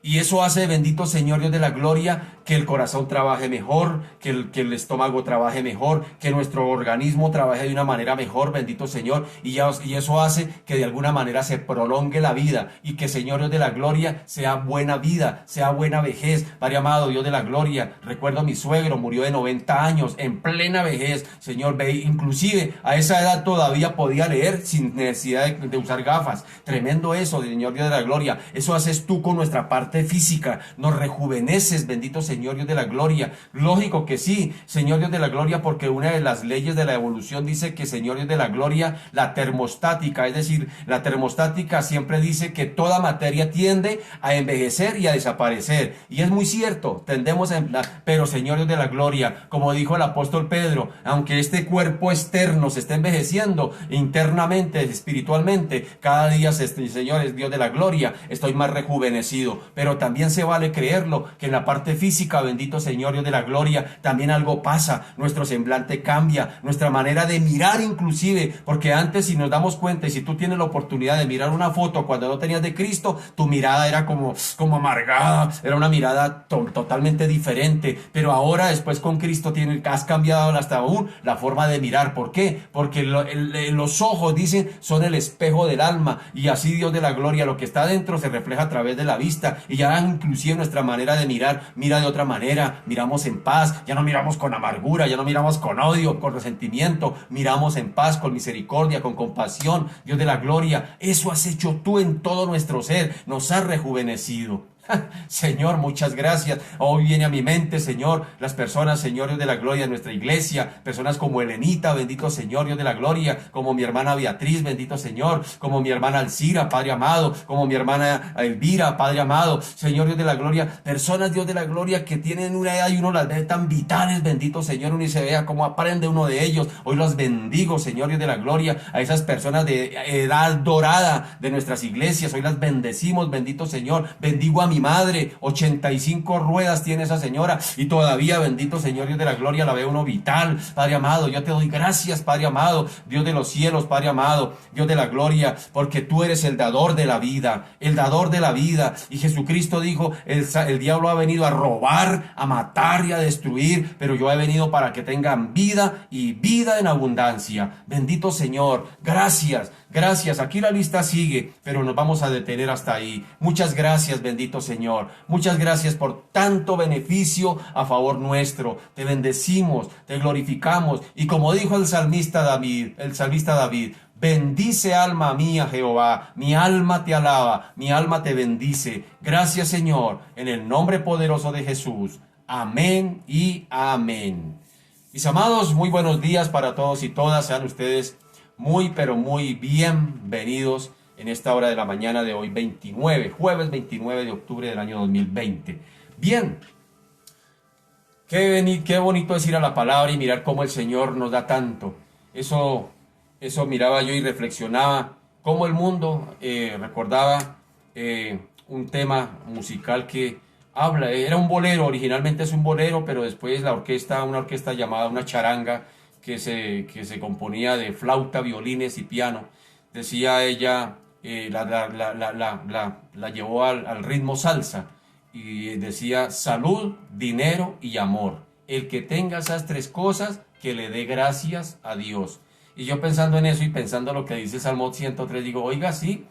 Y eso hace, bendito Señor Dios de la gloria, que el corazón trabaje mejor, que el estómago trabaje mejor, que nuestro organismo trabaje de una manera mejor, bendito Señor. Y eso hace que de alguna manera se prolongue la vida y que, Señor Dios de la gloria, sea buena vida, sea buena vejez. Padre amado, Dios de la gloria, recuerdo a mi suegro, murió de 90 años, en plena vejez. Señor, ve, inclusive a esa edad todavía podía leer sin necesidad de usar gafas. Tremendo eso, Señor Dios de la gloria. Eso haces tú con nuestra parte física, nos rejuveneces, bendito Señor Dios de la gloria. Lógico que sí, Señor Dios de la gloria, porque una de las leyes de la evolución dice que, Señor Dios de la gloria, la termostática, es decir, la termostática siempre dice que toda materia tiende a envejecer y a desaparecer, y es muy cierto, tendemos a pero, Señor Dios de la gloria, como dijo el apóstol Pedro, aunque este cuerpo externo se esté envejeciendo, internamente, espiritualmente, cada día, Señor Dios de la gloria, estoy más rejuvenecido. Pero también se vale creerlo, que en la parte física, bendito Señor Dios de la gloria, también algo pasa, nuestro semblante cambia, nuestra manera de mirar inclusive, porque antes, si nos damos cuenta y si tú tienes la oportunidad de mirar una foto cuando no tenías de Cristo, tu mirada era como amargada, era una mirada totalmente diferente, pero ahora después con Cristo has cambiado hasta aún la forma de mirar. ¿Por qué? Porque los ojos, dicen, son el espejo del alma, y así, Dios de la gloria, lo que está dentro se refleja a través de la vista, y ya inclusive nuestra manera de mirar, mira de otra manera, miramos en paz, ya no miramos con amargura, ya no miramos con odio, con resentimiento, miramos en paz, con misericordia, con compasión. Dios de la gloria, eso has hecho tú en todo nuestro ser, nos has rejuvenecido. Señor, muchas gracias. Hoy viene a mi mente, Señor, las personas, Señor Dios de la gloria, de nuestra iglesia, personas como Elenita, bendito Señor Dios de la gloria, como mi hermana Beatriz, bendito Señor, como mi hermana Alcira, Padre amado, como mi hermana Elvira, Padre amado, Señor Dios de la gloria, personas, Dios de la gloria, que tienen una edad y uno las ve tan vitales, bendito Señor, uno y se vea cómo aprende uno de ellos. Hoy los bendigo, Señor Dios de la gloria, a esas personas de edad dorada de nuestras iglesias, hoy las bendecimos, bendito Señor. Bendigo a mi madre, 85 ruedas tiene esa señora, y todavía, bendito Señor Dios de la gloria, la ve uno vital. Padre amado, yo te doy gracias, Padre amado, Dios de los cielos, Padre amado, Dios de la gloria, porque tú eres el dador de la vida, el dador de la vida. Y Jesucristo dijo, el diablo ha venido a robar, a matar y a destruir, pero yo he venido para que tengan vida, y vida en abundancia. Bendito Señor, gracias. Gracias, aquí la lista sigue, pero nos vamos a detener hasta ahí. Muchas gracias, bendito Señor. Muchas gracias por tanto beneficio a favor nuestro. Te bendecimos, te glorificamos. Y como dijo el salmista David, bendice alma mía Jehová, mi alma te alaba, mi alma te bendice. Gracias, Señor, en el nombre poderoso de Jesús. Amén y amén. Mis amados, muy buenos días para todos y todas. Sean ustedes muy, pero muy bienvenidos en esta hora de la mañana de hoy, jueves 29 de octubre del año 2020. Bien, qué bonito es ir a la palabra y mirar cómo el Señor nos da tanto. Eso miraba yo y reflexionaba cómo el mundo, recordaba un tema musical que habla, era un bolero, originalmente es un bolero, pero después una orquesta llamada una charanga, que se componía de flauta, violines y piano. Decía ella, la llevó al ritmo salsa, y decía: salud, dinero y amor. El que tenga esas tres cosas, que le dé gracias a Dios. Y yo pensando en eso y pensando lo que dice Salmo 103, digo, oiga, sí,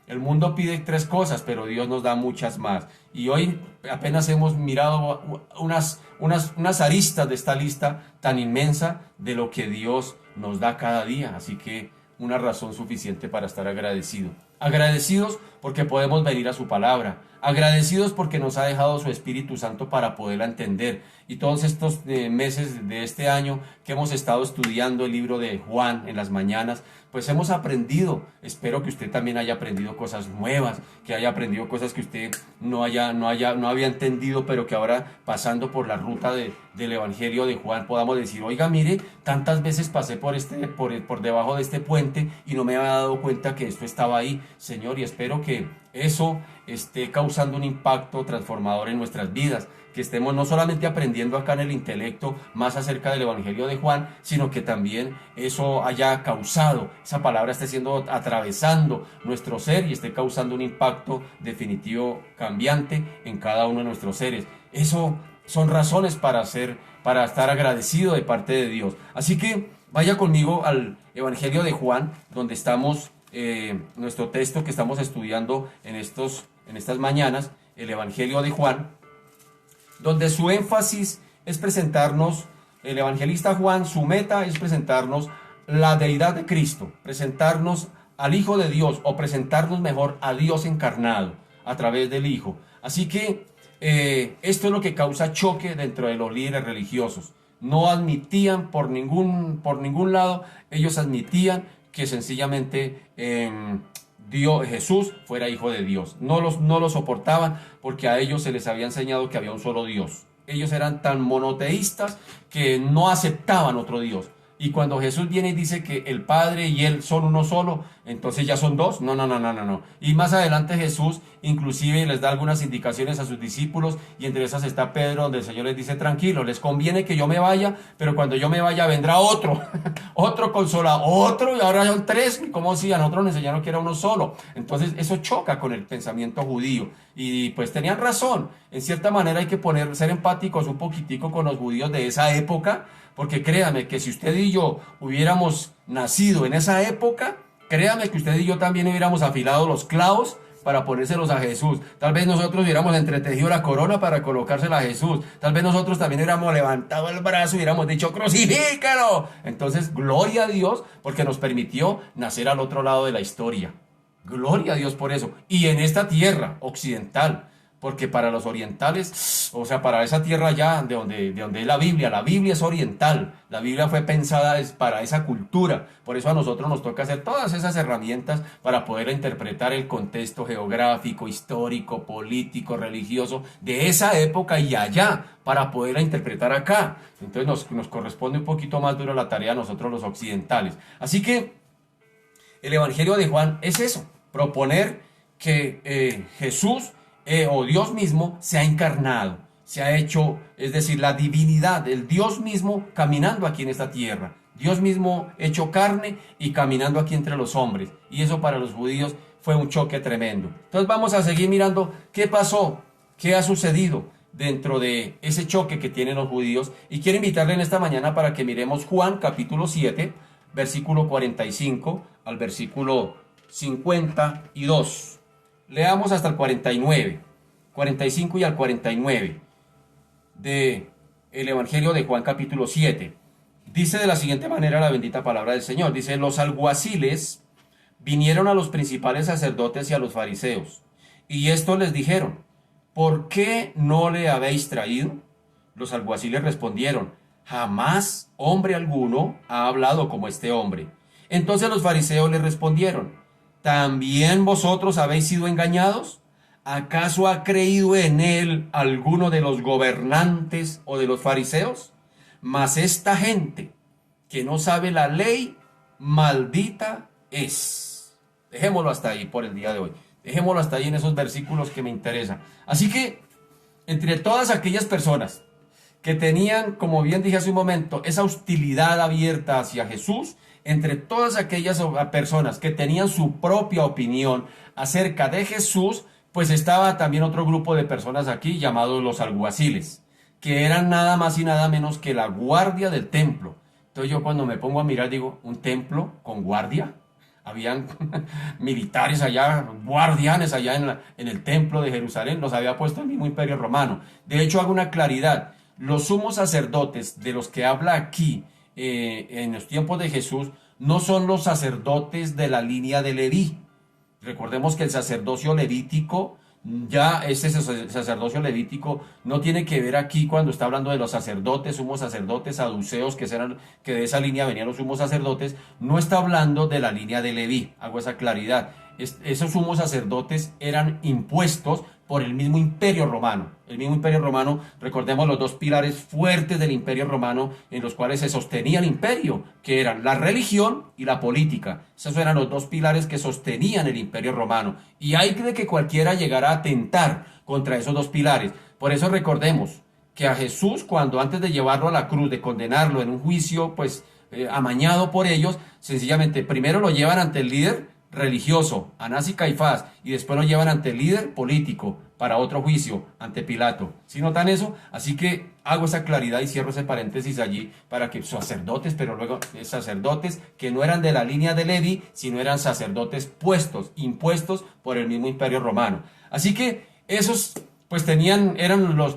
el mundo pide tres cosas, pero Dios nos da muchas más. Y hoy apenas hemos mirado unas aristas de esta lista tan inmensa de lo que Dios nos da cada día. Así que una razón suficiente para estar agradecido. Agradecidos porque podemos venir a su palabra. Agradecidos porque nos ha dejado su Espíritu Santo para poderla entender. Y todos estos meses de este año que hemos estado estudiando el libro de Juan en las mañanas, pues hemos aprendido. Espero que usted también haya aprendido cosas nuevas, que haya aprendido cosas que usted no había entendido, pero que ahora, pasando por la ruta del Evangelio de Juan, podamos decir: oiga, mire, tantas veces pasé por debajo de este puente y no me había dado cuenta que esto estaba ahí. Señor, y espero que eso esté causando un impacto transformador en nuestras vidas, que estemos no solamente aprendiendo acá en el intelecto más acerca del Evangelio de Juan, sino que también eso haya causado, esa palabra esté siendo atravesando nuestro ser y esté causando un impacto definitivo, cambiante en cada uno de nuestros seres. Eso son razones para estar agradecido de parte de Dios. Así que vaya conmigo al Evangelio de Juan, donde estamos, nuestro texto que estamos estudiando en estas mañanas, el Evangelio de Juan, donde su énfasis es presentarnos, el evangelista Juan, su meta es presentarnos la deidad de Cristo, presentarnos al Hijo de Dios, o presentarnos mejor a Dios encarnado a través del Hijo. Así que esto es lo que causa choque dentro de los líderes religiosos. No admitían por ningún lado, ellos admitían que sencillamente Jesús fuera hijo de Dios. No lo soportaban porque a ellos se les había enseñado que había un solo Dios. Ellos eran tan monoteístas que no aceptaban otro Dios. Y cuando Jesús viene y dice que el Padre y Él son uno solo, entonces ya son dos. No. Y más adelante Jesús inclusive les da algunas indicaciones a sus discípulos, y entre esas está Pedro, donde el Señor les dice: tranquilo, les conviene que yo me vaya, pero cuando yo me vaya vendrá otro, otro consolador, otro, y ahora son tres, como si a nosotros nos enseñaron que era uno solo. Entonces eso choca con el pensamiento judío, y pues tenían razón. En cierta manera hay que ser empáticos un poquitico con los judíos de esa época, porque créame que si usted y yo hubiéramos nacido en esa época, créame que usted y yo también hubiéramos afilado los clavos para ponérselos a Jesús. Tal vez nosotros hubiéramos entretejido la corona para colocársela a Jesús. Tal vez nosotros también hubiéramos levantado el brazo y hubiéramos dicho: crucifícalo. Entonces, gloria a Dios porque nos permitió nacer al otro lado de la historia. Gloria a Dios por eso. Y en esta tierra occidental, porque para los orientales, o sea, para esa tierra allá de donde es la Biblia es oriental. La Biblia fue pensada para esa cultura. Por eso a nosotros nos toca hacer todas esas herramientas para poder interpretar el contexto geográfico, histórico, político, religioso de esa época y allá, para poder interpretar acá. Entonces nos corresponde un poquito más dura la tarea a nosotros los occidentales. Así que el Evangelio de Juan es eso: proponer que Jesús o Dios mismo se ha encarnado, se ha hecho, es decir, la divinidad, el Dios mismo caminando aquí en esta tierra, Dios mismo hecho carne y caminando aquí entre los hombres. Y eso para los judíos fue un choque tremendo. Entonces vamos a seguir mirando qué pasó, qué ha sucedido dentro de ese choque que tienen los judíos. Y quiero invitarle en esta mañana para que miremos Juan capítulo 7, versículo 45 al versículo 52. Leamos hasta el 49, 45 y al 49 de el Evangelio de Juan capítulo 7. Dice de la siguiente manera la bendita palabra del Señor. Dice: los alguaciles vinieron a los principales sacerdotes y a los fariseos, y estos les dijeron: ¿por qué no le habéis traído? Los alguaciles respondieron: jamás hombre alguno ha hablado como este hombre. Entonces los fariseos le respondieron: ¿también vosotros habéis sido engañados? ¿Acaso ha creído en él alguno de los gobernantes o de los fariseos? Mas esta gente que no sabe la ley, maldita es. Dejémoslo hasta ahí por el día de hoy. Dejémoslo hasta ahí en esos versículos que me interesan. Así que, entre todas aquellas personas que tenían, como bien dije hace un momento, esa hostilidad abierta hacia Jesús, entre todas aquellas personas que tenían su propia opinión acerca de Jesús, pues estaba también otro grupo de personas aquí llamados los alguaciles, que eran nada más y nada menos que la guardia del templo. Entonces yo cuando me pongo a mirar digo: ¿un templo con guardia? Habían militares allá, guardianes allá en el templo de Jerusalén. Los había puesto el mismo imperio romano. De hecho, hago una claridad: los sumos sacerdotes de los que habla aquí en los tiempos de Jesús no son los sacerdotes de la línea de Leví. Recordemos que el sacerdocio levítico, ya ese sacerdocio levítico no tiene que ver aquí cuando está hablando de los sacerdotes, sumos sacerdotes, saduceos, que de esa línea venían los sumos sacerdotes. No está hablando de la línea de Leví, hago esa claridad. Esos sumos sacerdotes eran impuestos por el mismo imperio romano. El mismo imperio romano, recordemos los dos pilares fuertes del imperio romano en los cuales se sostenía el imperio, que eran la religión y la política. Esos eran los dos pilares que sostenían el imperio romano. Y hay de que cualquiera llegara a atentar contra esos dos pilares. Por eso recordemos que a Jesús, cuando antes de llevarlo a la cruz, de condenarlo en un juicio, pues amañado por ellos, sencillamente primero lo llevan ante el líder religioso, Anás y Caifás, y después lo llevan ante el líder político para otro juicio ante Pilato. ¿Sí notan eso? Así que hago esa claridad y cierro ese paréntesis allí para que sacerdotes, pero luego sacerdotes que no eran de la línea de Leví, sino eran sacerdotes impuestos por el mismo imperio romano. Así que esos pues eran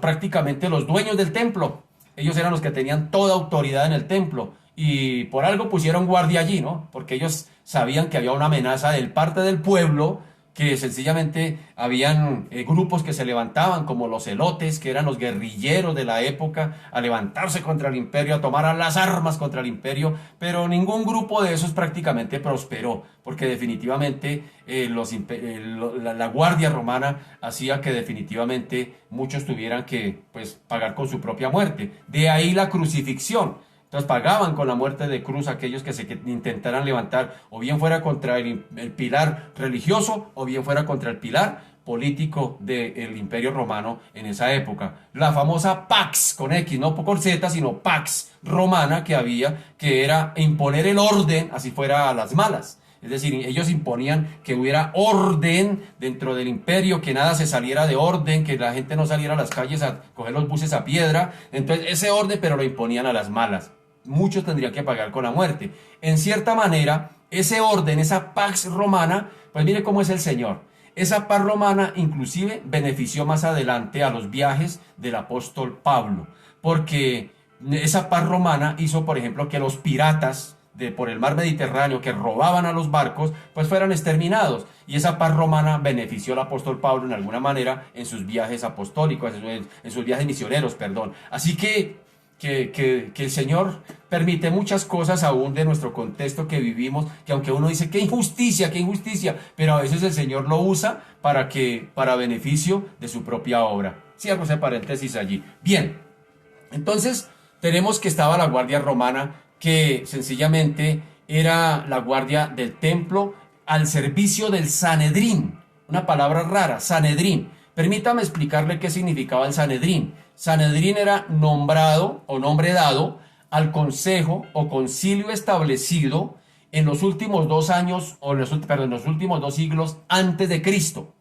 prácticamente los dueños del templo. Ellos eran los que tenían toda autoridad en el templo. Y por algo pusieron guardia allí, ¿no? Porque ellos sabían que había una amenaza del parte del pueblo, que sencillamente habían grupos que se levantaban, como los celotes, que eran los guerrilleros de la época, a levantarse contra el imperio, a tomar las armas contra el imperio, pero ningún grupo de esos prácticamente prosperó, porque definitivamente la guardia romana hacía que definitivamente muchos tuvieran que pues, pagar con su propia muerte. De ahí la crucifixión. Entonces pagaban con la muerte de cruz a aquellos que intentaran levantar, o bien fuera contra el pilar religioso, o bien fuera contra el pilar político del Imperio Romano en esa época. La famosa Pax, con X, no con Z, sino Pax romana que había, que era imponer el orden, así fuera a las malas. Es decir, ellos imponían que hubiera orden dentro del imperio, que nada se saliera de orden, que la gente no saliera a las calles a coger los buses a piedra. Entonces, ese orden, pero lo imponían a las malas. Muchos tendrían que pagar con la muerte. En cierta manera, ese orden, esa Pax romana, pues mire cómo es el Señor. Esa paz romana inclusive benefició más adelante a los viajes del apóstol Pablo, porque esa paz romana hizo, por ejemplo, que los piratas por el mar Mediterráneo que robaban a los barcos, pues fueran exterminados. Y esa paz romana benefició al apóstol Pablo en alguna manera en sus viajes apostólicos, en sus viajes misioneros, perdón. Así que el Señor permite muchas cosas aún de nuestro contexto que vivimos, que aunque uno dice qué injusticia, pero a veces el Señor lo usa para beneficio de su propia obra. Cierro ese paréntesis allí. Bien, entonces tenemos que estaba la guardia romana, que sencillamente era la guardia del templo al servicio del Sanedrín. Una palabra rara, Sanedrín. Permítame explicarle qué significaba el Sanedrín. Sanedrín era nombrado o nombre dado al consejo o concilio establecido en los últimos 2 años, en los últimos 2 siglos antes de Cristo.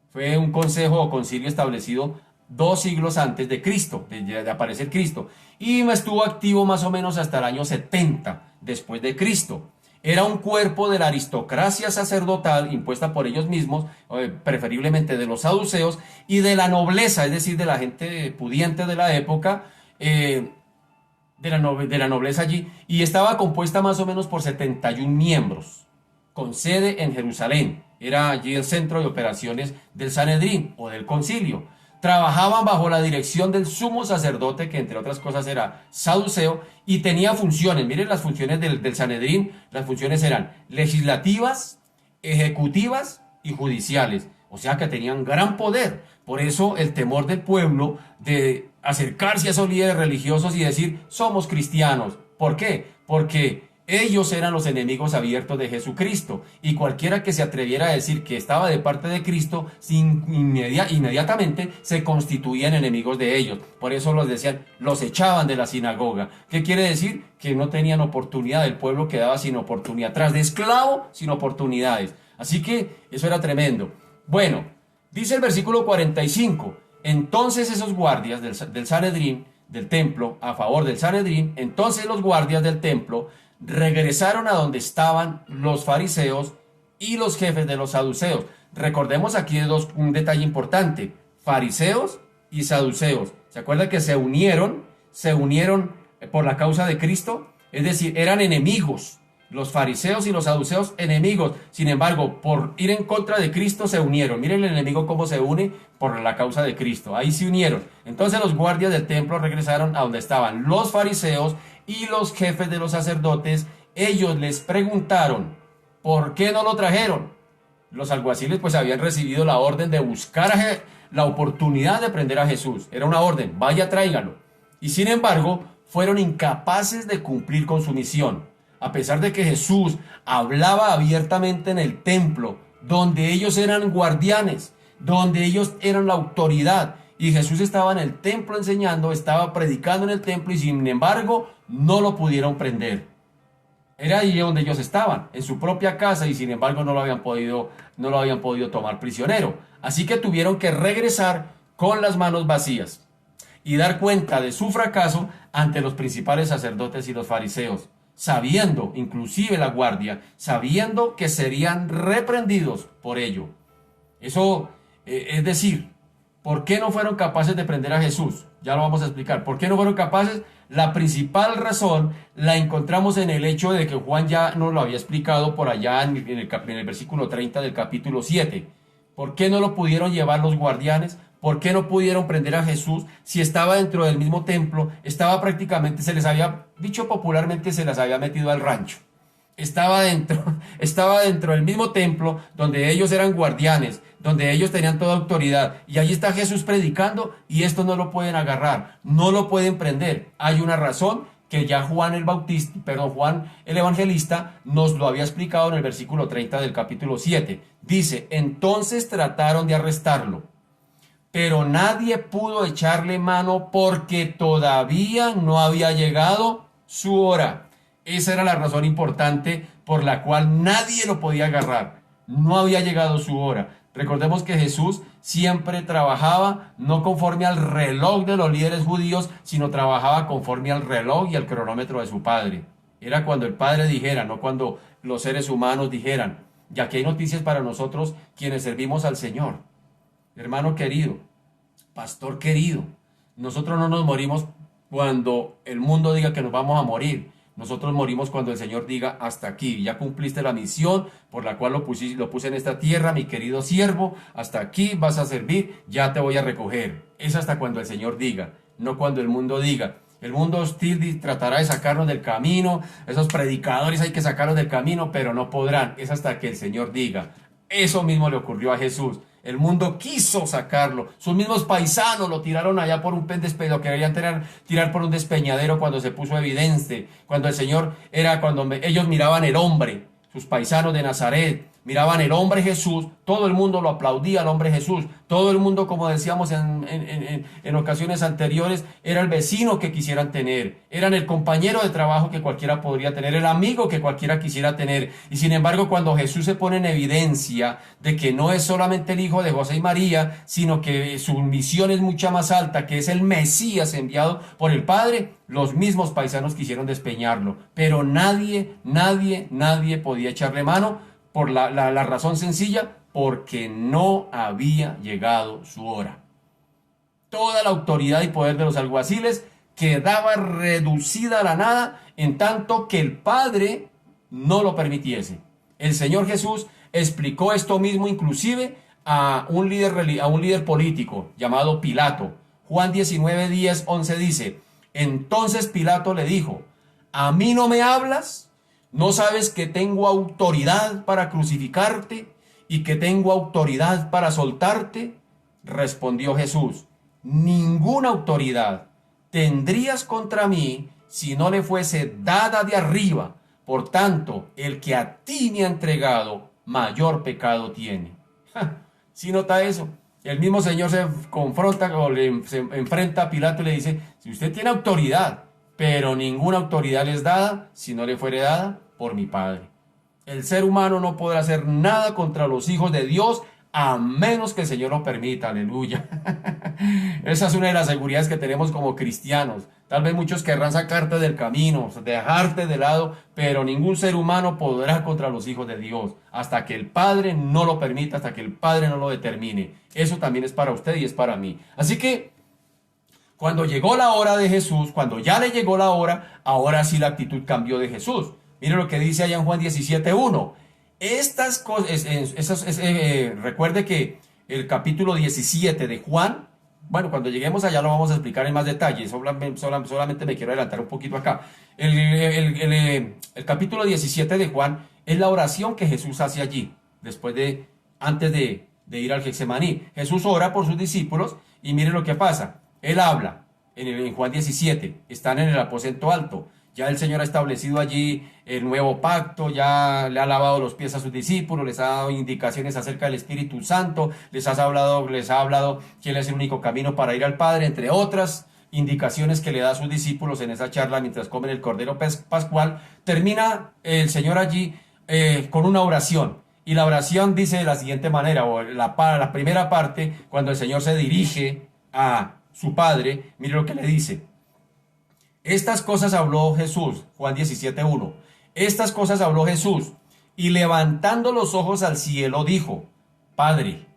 Fue un consejo o concilio establecido 2 siglos antes de Cristo, de aparecer Cristo, y estuvo activo más o menos hasta el año 70 después de Cristo. Era un cuerpo de la aristocracia sacerdotal impuesta por ellos mismos, preferiblemente de los saduceos, y de la nobleza, es decir, de la gente pudiente de la época, de la nobleza allí, y estaba compuesta más o menos por 71 miembros, con sede en Jerusalén. Era allí el centro de operaciones del Sanedrín o del concilio. Trabajaban bajo la dirección del sumo sacerdote, que entre otras cosas era saduceo, y tenía funciones. Miren las funciones del Sanedrín. Las funciones eran legislativas, ejecutivas y judiciales. O sea que tenían gran poder. Por eso el temor del pueblo de acercarse a esos líderes religiosos y decir, somos cristianos. ¿Por qué? Porque ellos eran los enemigos abiertos de Jesucristo, y cualquiera que se atreviera a decir que estaba de parte de Cristo, inmediatamente se constituían enemigos de ellos. Por eso los decían, los echaban de la sinagoga. ¿Qué quiere decir? Que no tenían oportunidad, el pueblo quedaba sin oportunidad, tras de esclavo, sin oportunidades. Así que eso era tremendo. Bueno, dice el versículo 45, entonces esos guardias del Sanedrín, del templo, a favor del Sanedrín, entonces los guardias del templo regresaron a donde estaban los fariseos y los jefes de los saduceos. Recordemos aquí un detalle importante: fariseos y saduceos. ¿Se acuerdan que se unieron por la causa de Cristo? Es decir, eran enemigos. Los fariseos y los saduceos, enemigos. Sin embargo, por ir en contra de Cristo se unieron. Miren el enemigo cómo se une por la causa de Cristo. Ahí se unieron. Entonces los guardias del templo regresaron a donde estaban los fariseos y los jefes de los sacerdotes. Ellos les preguntaron, ¿por qué no lo trajeron? Los alguaciles pues habían recibido la orden de buscar la oportunidad de prender a Jesús. Era una orden, vaya, tráigalo. Y sin embargo, fueron incapaces de cumplir con su misión. A pesar de que Jesús hablaba abiertamente en el templo, donde ellos eran guardianes, donde ellos eran la autoridad, y Jesús estaba en el templo enseñando, estaba predicando en el templo, y sin embargo no lo pudieron prender. Era ahí donde ellos estaban, en su propia casa, y sin embargo no lo habían podido tomar prisionero. Así que tuvieron que regresar con las manos vacías y dar cuenta de su fracaso ante los principales sacerdotes y los fariseos, sabiendo, inclusive la guardia, sabiendo que serían reprendidos por ello. Eso, es decir, ¿por qué no fueron capaces de prender a Jesús? Ya lo vamos a explicar. ¿Por qué no fueron capaces? La principal razón la encontramos en el hecho de que Juan ya nos lo había explicado por allá en el versículo 30 del capítulo 7. ¿Por qué no lo pudieron llevar los guardianes? ¿Por qué no pudieron prender a Jesús si estaba dentro del mismo templo? Estaba prácticamente, se les había, dicho popularmente, se les había metido al rancho. Estaba dentro del mismo templo donde ellos eran guardianes, donde ellos tenían toda autoridad. Y allí está Jesús predicando y esto no lo pueden agarrar, no lo pueden prender. Hay una razón que ya Juan el Evangelista nos lo había explicado en el versículo 30 del capítulo 7. Dice, entonces trataron de arrestarlo, pero nadie pudo echarle mano porque todavía no había llegado su hora. Esa era la razón importante por la cual nadie lo podía agarrar. No había llegado su hora. Recordemos que Jesús siempre trabajaba no conforme al reloj de los líderes judíos, sino trabajaba conforme al reloj y al cronómetro de su Padre. Era cuando el Padre dijera, no cuando los seres humanos dijeran. Y aquí hay noticias para nosotros quienes servimos al Señor. Hermano querido, pastor querido, nosotros no nos morimos cuando el mundo diga que nos vamos a morir. Nosotros morimos cuando el Señor diga hasta aquí, ya cumpliste la misión por la cual lo puse en esta tierra, mi querido siervo, hasta aquí vas a servir, ya te voy a recoger. Es hasta cuando el Señor diga, no cuando el mundo diga. El mundo hostil tratará de sacarnos del camino, esos predicadores hay que sacarlos del camino, pero no podrán, es hasta que el Señor diga. Eso mismo le ocurrió a Jesús. El mundo quiso sacarlo. Sus mismos paisanos lo tiraron allá por un lo querían tirar por un despeñadero cuando se puso evidente. Cuando el Señor cuando ellos miraban el hombre, sus paisanos de Nazaret, miraban el hombre Jesús, todo el mundo lo aplaudía al hombre Jesús. Todo el mundo, como decíamos en ocasiones anteriores, era el vecino que quisieran tener, eran el compañero de trabajo que cualquiera podría tener, el amigo que cualquiera quisiera tener. Y sin embargo, cuando Jesús se pone en evidencia de que no es solamente el hijo de José y María, sino que su misión es mucha más alta, que es el Mesías enviado por el Padre, los mismos paisanos quisieron despeñarlo. Pero nadie podía echarle mano por la razón sencilla, porque no había llegado su hora. Toda la autoridad y poder de los alguaciles quedaba reducida a la nada en tanto que el Padre no lo permitiese. El Señor Jesús explicó esto mismo inclusive a un líder político llamado Pilato. Juan 19, 10, 11 dice, entonces Pilato le dijo, ¿a mí no me hablas? ¿No sabes que tengo autoridad para crucificarte y que tengo autoridad para soltarte? Respondió Jesús, ninguna autoridad tendrías contra mí si no le fuese dada de arriba. Por tanto, el que a ti me ha entregado, mayor pecado tiene. ¿Sí nota eso? El mismo Señor se enfrenta a Pilato y le dice, si usted tiene autoridad, pero ninguna autoridad les dada si no le fuere dada por mi Padre. El ser humano no podrá hacer nada contra los hijos de Dios a menos que el Señor lo permita, aleluya. Esa es una de las seguridades que tenemos como cristianos. Tal vez muchos querrán sacarte del camino, dejarte de lado, pero ningún ser humano podrá contra los hijos de Dios hasta que el Padre no lo permita, hasta que el Padre no lo determine. Eso también es para usted y es para mí. Así que cuando llegó la hora de Jesús, cuando ya le llegó la hora, ahora sí la actitud cambió de Jesús. Mire lo que dice allá en Juan 17:1. Estas cosas, recuerde que el capítulo 17 de Juan, bueno, cuando lleguemos allá lo vamos a explicar en más detalle, solamente me quiero adelantar un poquito acá. El capítulo 17 de Juan es la oración que Jesús hace allí, después de antes de ir al Getsemaní. Jesús ora por sus discípulos y mire lo que pasa. Él habla en Juan 17, están en el aposento alto. Ya el Señor ha establecido allí el nuevo pacto, ya le ha lavado los pies a sus discípulos, les ha dado indicaciones acerca del Espíritu Santo, les ha hablado que Él es el único camino para ir al Padre, entre otras indicaciones que le da a sus discípulos en esa charla mientras comen el Cordero Pascual. Termina el Señor allí con una oración. Y la oración dice de la siguiente manera, o la primera parte, cuando el Señor se dirige a su Padre, mire lo que le dice. Estas cosas habló Jesús, Juan 17:1. Estas cosas habló Jesús, y levantando los ojos al cielo dijo, Padre,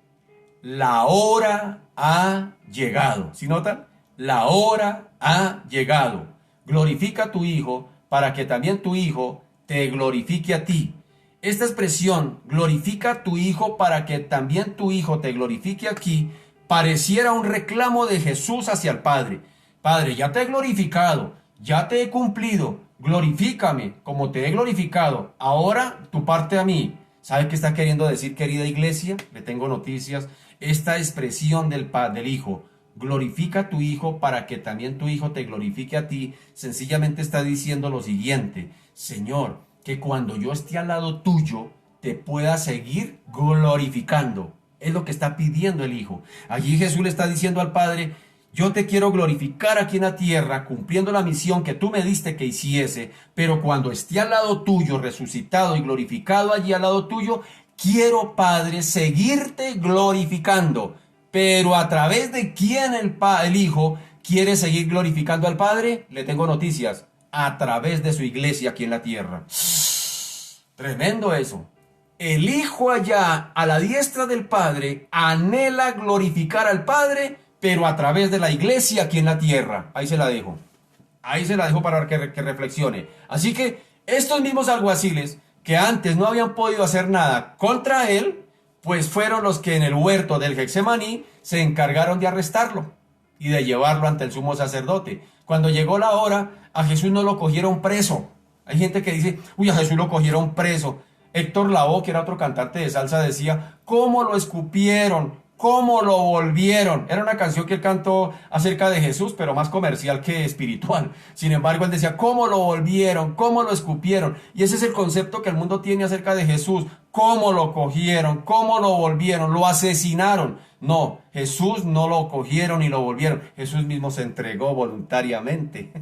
la hora ha llegado. ¿Sí notan? La hora ha llegado. Glorifica a tu Hijo, para que también tu Hijo te glorifique a ti. Esta expresión, glorifica a tu Hijo, para que también tu Hijo te glorifique aquí, pareciera un reclamo de Jesús hacia el Padre. Padre, ya te he glorificado, ya te he cumplido, glorifícame como te he glorificado. Ahora tu parte a mí. ¿Sabe qué está queriendo decir, querida iglesia? Le tengo noticias. Esta expresión del Hijo, glorifica a tu Hijo para que también tu Hijo te glorifique a ti, sencillamente está diciendo lo siguiente: Señor, que cuando yo esté al lado tuyo, te pueda seguir glorificando. Es lo que está pidiendo el Hijo. Allí Jesús le está diciendo al Padre, yo te quiero glorificar aquí en la tierra, cumpliendo la misión que tú me diste que hiciese, pero cuando esté al lado tuyo, resucitado y glorificado allí al lado tuyo, quiero, Padre, seguirte glorificando. Pero a través de quién el Hijo quiere seguir glorificando al Padre, le tengo noticias, a través de su iglesia aquí en la tierra. Tremendo eso. El Hijo allá a la diestra del Padre anhela glorificar al Padre, pero a través de la iglesia aquí en la tierra. Ahí se la dejo. Ahí se la dejo para que reflexione. Así que estos mismos alguaciles que antes no habían podido hacer nada contra él, pues fueron los que en el huerto del Getsemaní se encargaron de arrestarlo y de llevarlo ante el sumo sacerdote. Cuando llegó la hora, a Jesús no lo cogieron preso. Hay gente que dice, uy, a Jesús lo cogieron preso. Héctor Lavoe, que era otro cantante de salsa, decía, ¿cómo lo escupieron? ¿Cómo lo volvieron? Era una canción que él cantó acerca de Jesús, pero más comercial que espiritual. Sin embargo, él decía, ¿cómo lo volvieron? ¿Cómo lo escupieron? Y ese es el concepto que el mundo tiene acerca de Jesús. ¿Cómo lo cogieron? ¿Cómo lo volvieron? ¿Lo asesinaron? No, Jesús no lo cogieron y lo volvieron. Jesús mismo se entregó voluntariamente.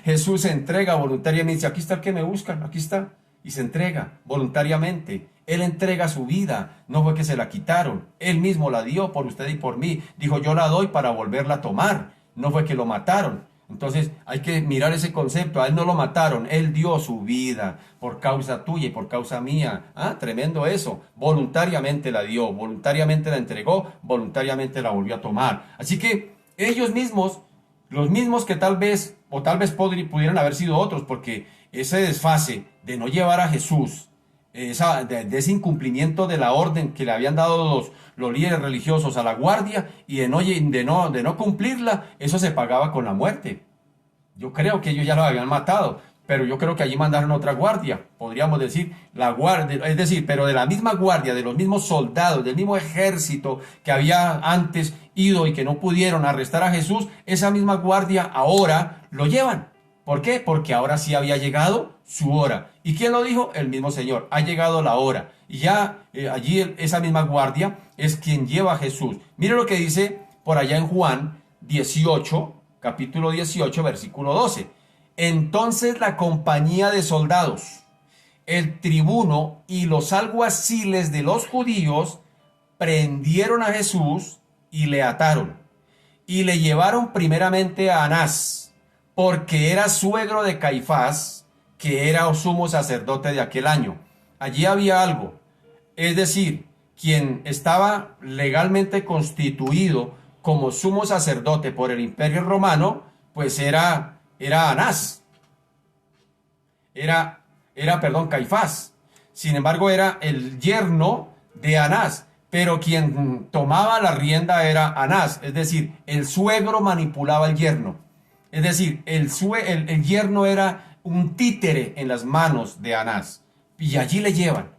Jesús se entrega voluntariamente. Dice, aquí está el que me buscan, aquí está. Y se entrega voluntariamente. Él entrega su vida. No fue que se la quitaron. Él mismo la dio por usted y por mí. Dijo, yo la doy para volverla a tomar. No fue que lo mataron. Entonces hay que mirar ese concepto. A él no lo mataron. Él dio su vida por causa tuya y por causa mía. Tremendo eso. Voluntariamente la dio. Voluntariamente la entregó. Voluntariamente la volvió a tomar. Así que ellos mismos, los mismos que tal vez pudieran haber sido otros, porque ese desfase de no llevar a Jesús, de ese incumplimiento de la orden que le habían dado los líderes religiosos a la guardia y de no cumplirla, eso se pagaba con la muerte. Yo creo que ellos ya lo habían matado, pero yo creo que allí mandaron otra guardia, podríamos decir, la guardia, es decir, pero de la misma guardia, de los mismos soldados, del mismo ejército que había antes ido y que no pudieron arrestar a Jesús, esa misma guardia ahora lo llevan. ¿Por qué? Porque ahora sí había llegado su hora. ¿Y quién lo dijo? El mismo Señor. Ha llegado la hora. Y ya allí esa misma guardia es quien lleva a Jesús. Mire lo que dice por allá en Juan 18, capítulo 18, versículo 12. Entonces la compañía de soldados, el tribuno y los alguaciles de los judíos prendieron a Jesús y le ataron. Y le llevaron primeramente a Anás, porque era suegro de Caifás, que era sumo sacerdote de aquel año. Allí había algo, es decir, quien estaba legalmente constituido como sumo sacerdote por el Imperio Romano, pues era Anás, Caifás. Sin embargo, era el yerno de Anás, pero quien tomaba la rienda era Anás, es decir, el suegro manipulaba al yerno. Es decir, el yerno era un títere en las manos de Anás. Y allí le llevan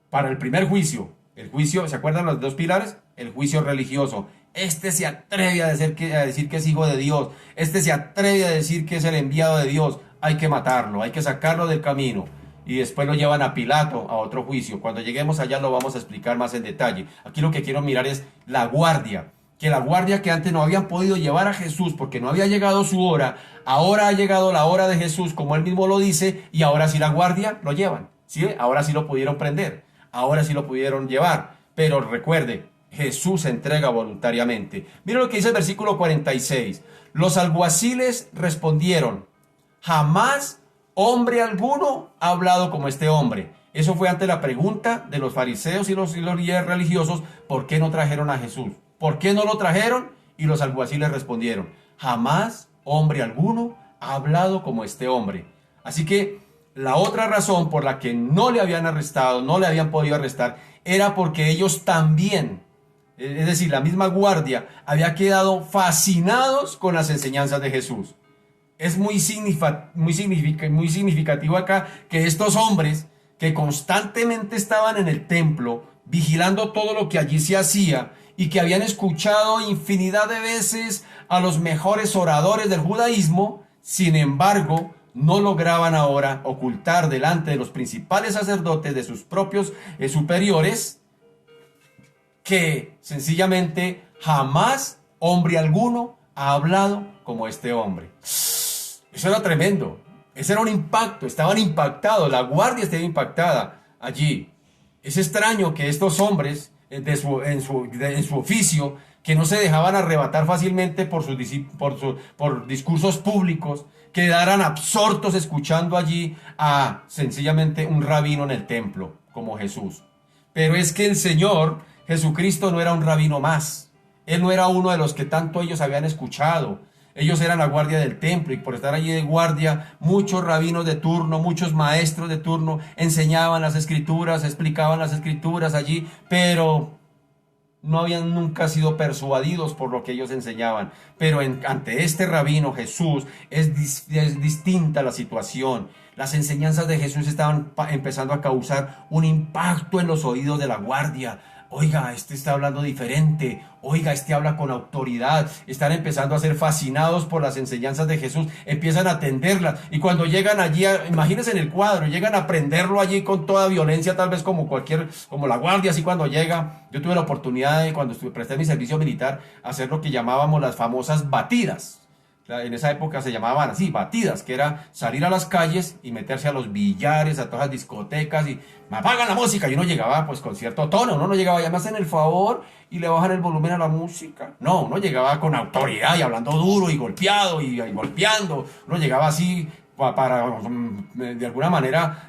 para el primer juicio. El juicio, ¿se acuerdan los dos pilares? El juicio religioso. Este se atreve a decir que es hijo de Dios. Este se atreve a decir que es el enviado de Dios. Hay que matarlo, hay que sacarlo del camino. Y después lo llevan a Pilato, a otro juicio. Cuando lleguemos allá lo vamos a explicar más en detalle. Aquí lo que quiero mirar es la guardia. Que la guardia que antes no habían podido llevar a Jesús porque no había llegado su hora, ahora ha llegado la hora de Jesús, como él mismo lo dice, y ahora sí la guardia lo llevan. ¿Sí? Ahora sí lo pudieron prender, ahora sí lo pudieron llevar. Pero recuerde, Jesús se entrega voluntariamente. Mira lo que dice el versículo 46. Los alguaciles respondieron: jamás hombre alguno ha hablado como este hombre. Eso fue ante la pregunta de los fariseos y los líderes religiosos: ¿por qué no trajeron a Jesús? ¿Por qué no lo trajeron? Y los alguaciles respondieron: jamás hombre alguno ha hablado como este hombre. Así que la otra razón por la que no le habían arrestado, no le habían podido arrestar, era porque ellos también, es decir, la misma guardia, había quedado fascinados con las enseñanzas de Jesús. Es muy significativo acá que estos hombres que constantemente estaban en el templo, vigilando todo lo que allí se hacía, y que habían escuchado infinidad de veces a los mejores oradores del judaísmo, sin embargo, no lograban ahora ocultar delante de los principales sacerdotes de sus propios superiores que sencillamente jamás hombre alguno ha hablado como este hombre. Eso era tremendo, ese era un impacto, estaban impactados, la guardia estaba impactada allí. Es extraño que estos hombres en su oficio, que no se dejaban arrebatar fácilmente por discursos públicos, quedaran absortos escuchando allí a sencillamente un rabino en el templo, como Jesús. Pero es que el Señor Jesucristo no era un rabino más. Él no era uno de los que tanto ellos habían escuchado. Ellos eran la guardia del templo, y por estar allí de guardia, muchos rabinos de turno, muchos maestros de turno enseñaban las escrituras, explicaban las escrituras allí, pero no habían nunca sido persuadidos por lo que ellos enseñaban. Pero ante este rabino Jesús es distinta la situación. Las enseñanzas de Jesús estaban empezando a causar un impacto en los oídos de la guardia. Oiga, este está hablando diferente. Oiga, este habla con autoridad. Están empezando a ser fascinados por las enseñanzas de Jesús. Empiezan a atenderlas. Y cuando llegan allí, imagínense en el cuadro, llegan a prenderlo allí con toda violencia, tal vez como la guardia, así cuando llega. Yo tuve la oportunidad de, cuando presté mi servicio militar, hacer lo que llamábamos las famosas batidas. En esa época se llamaban así, batidas, que era salir a las calles y meterse a los billares, a todas las discotecas, y me apagan la música. Y uno llegaba pues con cierto tono, uno no llegaba, ya me hacen el favor y le bajan el volumen a la música. No, uno llegaba con autoridad y hablando duro y golpeado y golpeando. Uno llegaba así para de alguna manera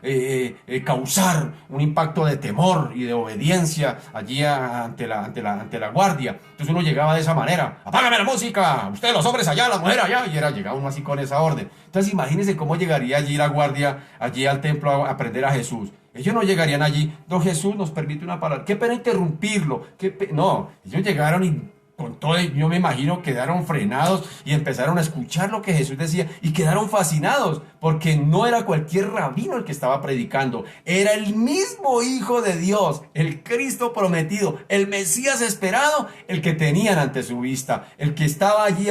causar un impacto de temor y de obediencia allí ante la guardia. Entonces uno llegaba de esa manera: apágame la música, ustedes los hombres allá, la mujer allá, y llegaba uno así con esa orden. Entonces imagínense cómo llegaría allí la guardia, allí al templo, a aprender a Jesús. Ellos no llegarían allí: don Jesús, nos permite una palabra, qué pena interrumpirlo, no, ellos llegaron y con todo, yo me imagino, quedaron frenados y empezaron a escuchar lo que Jesús decía, y quedaron fascinados, porque no era cualquier rabino el que estaba predicando, era el mismo Hijo de Dios, el Cristo prometido, el Mesías esperado, el que tenían ante su vista, el que estaba allí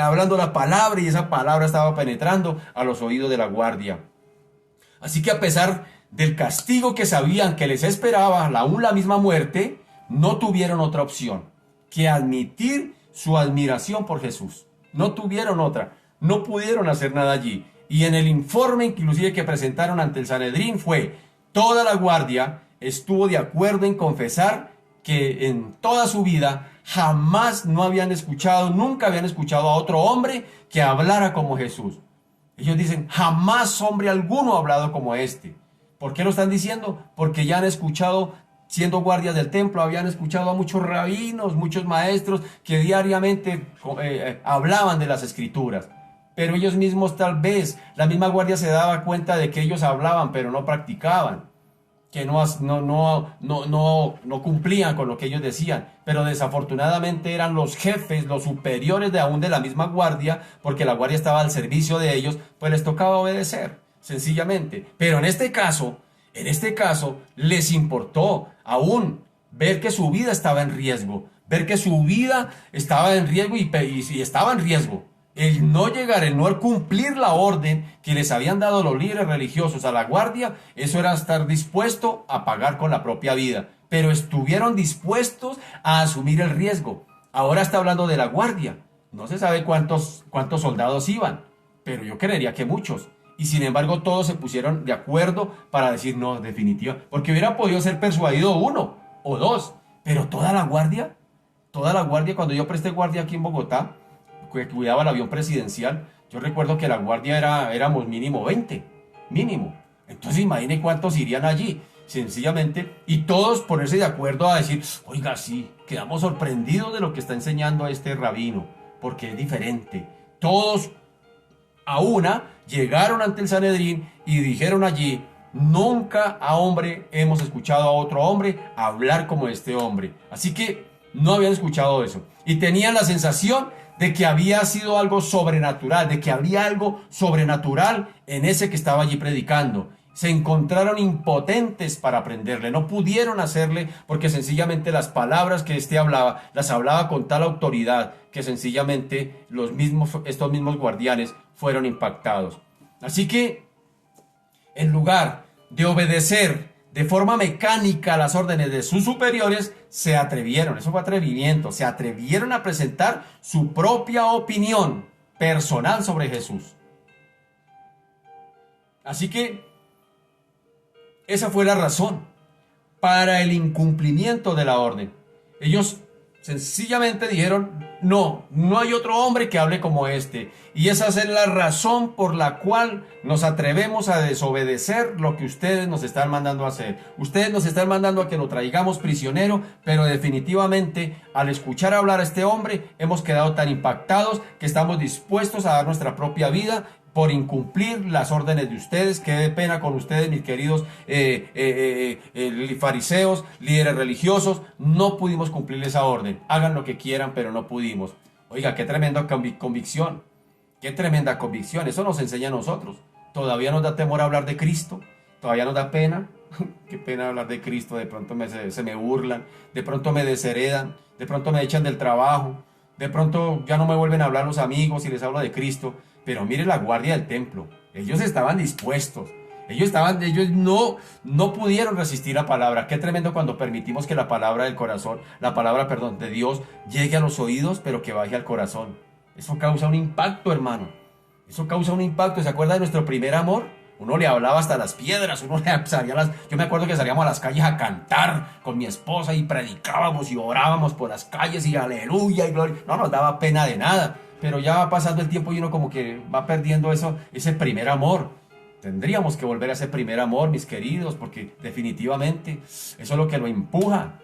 hablando la palabra, y esa palabra estaba penetrando a los oídos de la guardia. Así que a pesar del castigo que sabían que les esperaba, aún la misma muerte, no tuvieron otra opción que admitir su admiración por Jesús. No tuvieron otra, no pudieron hacer nada allí. Y en el informe inclusive que presentaron ante el Sanedrín fue: toda la guardia estuvo de acuerdo en confesar que en toda su vida jamás nunca habían escuchado a otro hombre que hablara como Jesús. Ellos dicen: jamás hombre alguno ha hablado como este. ¿Por qué lo están diciendo? Porque ya han escuchado, siendo guardias del templo, habían escuchado a muchos rabinos, muchos maestros que diariamente hablaban de las escrituras. Pero ellos mismos, tal vez, la misma guardia se daba cuenta de que ellos hablaban, pero no practicaban, que no cumplían con lo que ellos decían. Pero desafortunadamente eran los jefes, los superiores de la misma guardia, porque la guardia estaba al servicio de ellos, pues les tocaba obedecer, sencillamente. Pero en este caso, En este caso, les importó aún ver que su vida estaba en riesgo, ver que su vida estaba en riesgo y estaba en riesgo. El no llegar, el no cumplir la orden que les habían dado los líderes religiosos a la guardia, eso era estar dispuesto a pagar con la propia vida. Pero estuvieron dispuestos a asumir el riesgo. Ahora está hablando de la guardia. No se sabe cuántos soldados iban, pero yo creería que muchos. Y sin embargo todos se pusieron de acuerdo para decir no, definitiva. Porque hubiera podido ser persuadido uno o dos, pero toda la guardia, cuando yo presté guardia aquí en Bogotá, que cuidaba el avión presidencial, yo recuerdo que la guardia éramos mínimo 20, mínimo. Entonces imagine cuántos irían allí, sencillamente, y todos ponerse de acuerdo a decir, oiga, sí, quedamos sorprendidos de lo que está enseñando a este rabino, porque es diferente. Todos a una llegaron ante el Sanedrín y dijeron allí, nunca a hombre hemos escuchado a otro hombre hablar como este hombre. Así que no habían escuchado eso. Y tenían la sensación de que había sido algo sobrenatural, de que había algo sobrenatural en ese que estaba allí predicando. Se encontraron impotentes para aprenderle, no pudieron hacerle porque sencillamente las palabras que éste hablaba, las hablaba con tal autoridad que sencillamente estos mismos guardianes fueron impactados. Así que, en lugar de obedecer de forma mecánica las órdenes de sus superiores, se atrevieron, eso fue atrevimiento, se atrevieron a presentar su propia opinión personal sobre Jesús. Así que esa fue la razón para el incumplimiento de la orden. Ellos sencillamente dijeron, no hay otro hombre que hable como este. Y esa es la razón por la cual nos atrevemos a desobedecer lo que ustedes nos están mandando a hacer. Ustedes nos están mandando a que lo traigamos prisionero, pero definitivamente al escuchar hablar a este hombre hemos quedado tan impactados que estamos dispuestos a dar nuestra propia vida por incumplir las órdenes de ustedes. Qué pena con ustedes, mis queridos fariseos, líderes religiosos. No pudimos cumplir esa orden. Hagan lo que quieran, pero no pudimos. Oiga, qué tremenda convicción. Qué tremenda convicción. Eso nos enseña a nosotros. Todavía nos da temor hablar de Cristo. Todavía nos da pena. Qué pena hablar de Cristo. De pronto se me burlan. De pronto me desheredan. De pronto me echan del trabajo. De pronto ya no me vuelven a hablar los amigos y les hablo de Cristo. Pero mire la guardia del templo. Ellos estaban dispuestos. Ellos no pudieron resistir la palabra. Qué tremendo cuando permitimos que la palabra del corazón, de Dios, llegue a los oídos, pero que baje al corazón. Eso causa un impacto, hermano. Eso causa un impacto. ¿Se acuerda de nuestro primer amor? Uno le hablaba hasta las piedras, yo me acuerdo que salíamos a las calles a cantar con mi esposa y predicábamos y orábamos por las calles y aleluya y gloria. No nos daba pena de nada. Pero ya va pasando el tiempo y uno como que va perdiendo ese primer amor. Tendríamos que volver a ese primer amor, mis queridos, porque definitivamente eso es lo que lo empuja.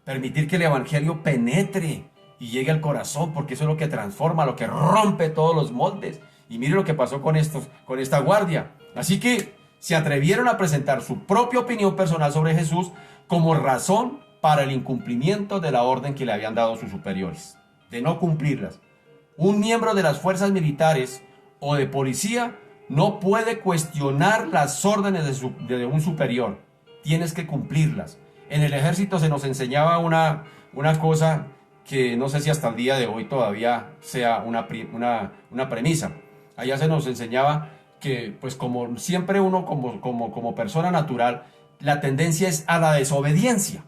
Permitir que el evangelio penetre y llegue al corazón, porque eso es lo que transforma, lo que rompe todos los moldes. Y mire lo que pasó con esta guardia. Así que se atrevieron a presentar su propia opinión personal sobre Jesús como razón para el incumplimiento de la orden que le habían dado sus superiores, de no cumplirlas. Un miembro de las fuerzas militares o de policía no puede cuestionar las órdenes de un superior. Tienes que cumplirlas. En el ejército se nos enseñaba una cosa que no sé si hasta el día de hoy todavía sea una premisa. Allá se nos enseñaba que, pues como siempre uno como persona natural, la tendencia es a la desobediencia.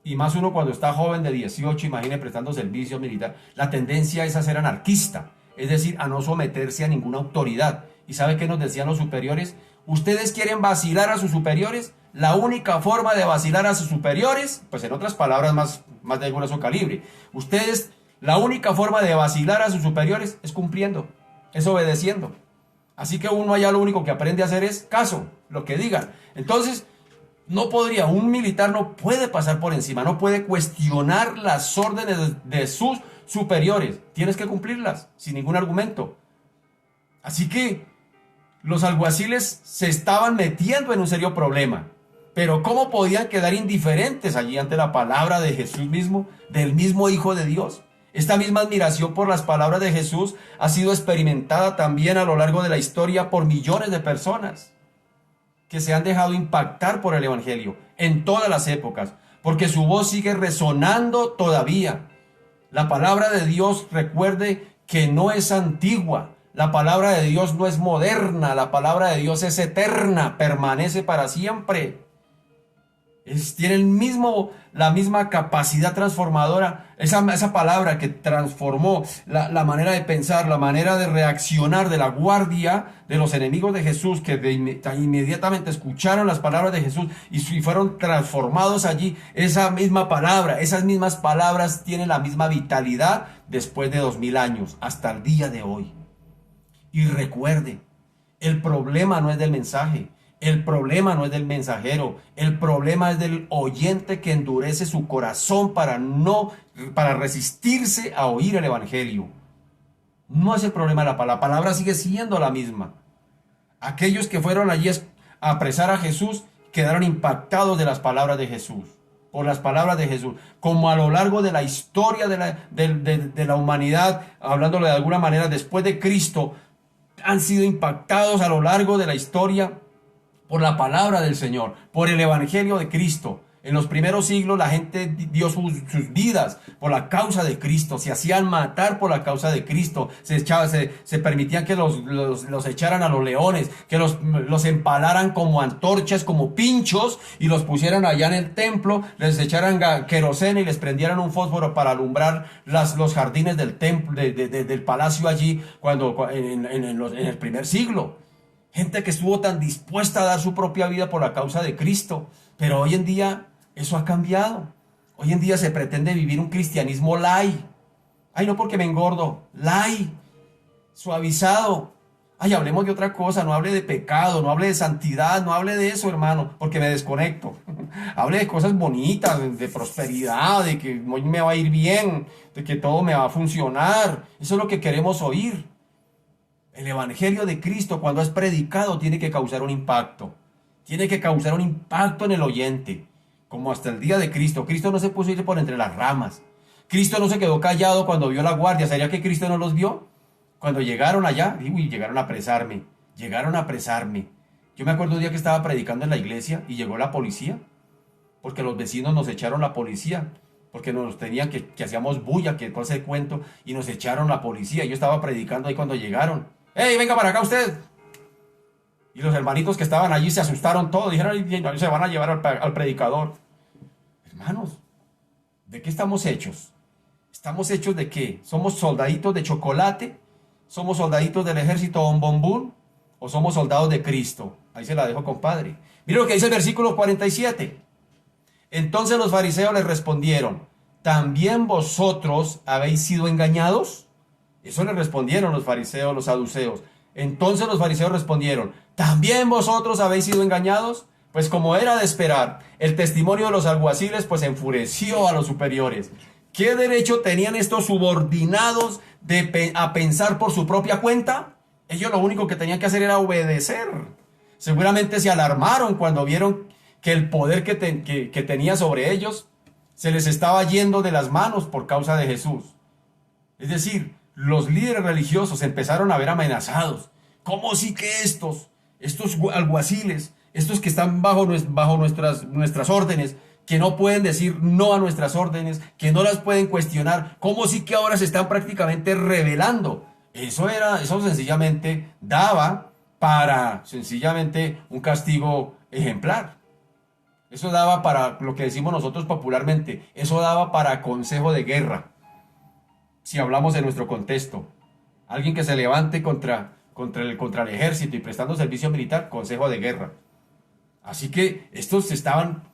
Y más uno cuando está joven de 18, imagine prestando servicio militar, la tendencia es a ser anarquista, es decir, a no someterse a ninguna autoridad. ¿Y sabe qué nos decían los superiores? ¿Ustedes quieren vacilar a sus superiores? La única forma de vacilar a sus superiores, pues en otras palabras más de grueso calibre, la única forma de vacilar a sus superiores es cumpliendo, es obedeciendo. Así que uno allá lo único que aprende a hacer es caso, lo que digan. Entonces, un militar no puede pasar por encima, no puede cuestionar las órdenes de sus superiores. Tienes que cumplirlas sin ningún argumento. Así que los alguaciles se estaban metiendo en un serio problema. Pero ¿cómo podían quedar indiferentes allí ante la palabra de Jesús mismo, del mismo Hijo de Dios? Esta misma admiración por las palabras de Jesús ha sido experimentada también a lo largo de la historia por millones de personas que se han dejado impactar por el Evangelio en todas las épocas, porque su voz sigue resonando todavía. La palabra de Dios, recuerde que no es antigua. La palabra de Dios no es moderna. La palabra de Dios es eterna, permanece para siempre. Tiene la misma capacidad transformadora. Esa palabra que transformó la manera de pensar, la manera de reaccionar de la guardia de los enemigos de Jesús, que inmediatamente escucharon las palabras de Jesús y fueron transformados allí. Esa misma palabra, esas mismas palabras tienen la misma vitalidad después de 2000 años, hasta el día de hoy. Y recuerde, el problema no es del mensaje. El problema no es del mensajero, el problema es del oyente que endurece su corazón para resistirse a oír el Evangelio. No es el problema la palabra sigue siendo la misma. Aquellos que fueron allí a apresar a Jesús quedaron impactados de las palabras de Jesús, por las palabras de Jesús, como a lo largo de la historia de la humanidad, hablándolo de alguna manera después de Cristo, han sido impactados a lo largo de la historia por la palabra del Señor, por el Evangelio de Cristo. En los primeros siglos la gente dio sus vidas por la causa de Cristo, se hacían matar por la causa de Cristo, se permitían que los echaran a los leones, que los empalaran como antorchas, como pinchos, y los pusieran allá en el templo, les echaran queroseno y les prendieran un fósforo para alumbrar los jardines del templo, del palacio allí, en el primer siglo. Gente que estuvo tan dispuesta a dar su propia vida por la causa de Cristo. Pero hoy en día eso ha cambiado. Hoy en día se pretende vivir un cristianismo light. Ay, no porque me engordo. Light. Suavizado. Ay, hablemos de otra cosa. No hable de pecado, no hable de santidad, no hable de eso, hermano, porque me desconecto. Hable de cosas bonitas, de prosperidad, de que hoy me va a ir bien, de que todo me va a funcionar. Eso es lo que queremos oír. El Evangelio de Cristo, cuando es predicado, tiene que causar un impacto. Tiene que causar un impacto en el oyente. Como hasta el día de Cristo. Cristo no se puso a ir por entre las ramas. Cristo no se quedó callado cuando vio la guardia. ¿Sería que Cristo no los vio? Cuando llegaron allá, llegaron a apresarme. Llegaron a apresarme. Yo me acuerdo un día que estaba predicando en la iglesia y llegó la policía. Porque los vecinos nos echaron la policía. Porque nos tenían que hacíamos bulla, que cosa de cuento. Y nos echaron la policía. Yo estaba predicando ahí cuando llegaron. ¡Ey, venga para acá usted! Y los hermanitos que estaban allí se asustaron todos. Dijeron, se van a llevar al predicador. Hermanos, ¿de qué estamos hechos? ¿Estamos hechos de qué? ¿Somos soldaditos de chocolate? ¿Somos soldaditos del ejército bombombún? ¿O somos soldados de Cristo? Ahí se la dejo, compadre. Mira lo que dice el versículo 47. Entonces los fariseos les respondieron, ¿también vosotros habéis sido engañados? Eso le respondieron los fariseos, los saduceos. Entonces los fariseos respondieron, ¿también vosotros habéis sido engañados? Pues como era de esperar, el testimonio de los alguaciles pues enfureció a los superiores. ¿Qué derecho tenían estos subordinados a pensar por su propia cuenta? Ellos lo único que tenían que hacer era obedecer. Seguramente se alarmaron cuando vieron que el poder que tenía sobre ellos se les estaba yendo de las manos por causa de Jesús. Es decir, los líderes religiosos empezaron a ver amenazados. ¿Cómo sí que estos alguaciles, estos que están bajo nuestras órdenes, que no pueden decir no a nuestras órdenes, que no las pueden cuestionar, cómo sí que ahora se están prácticamente rebelando? Eso sencillamente daba para sencillamente un castigo ejemplar. Eso daba para lo que decimos nosotros popularmente, eso daba para consejo de guerra. Si hablamos de nuestro contexto, alguien que se levante contra el ejército y prestando servicio militar, consejo de guerra. Así que estos estaban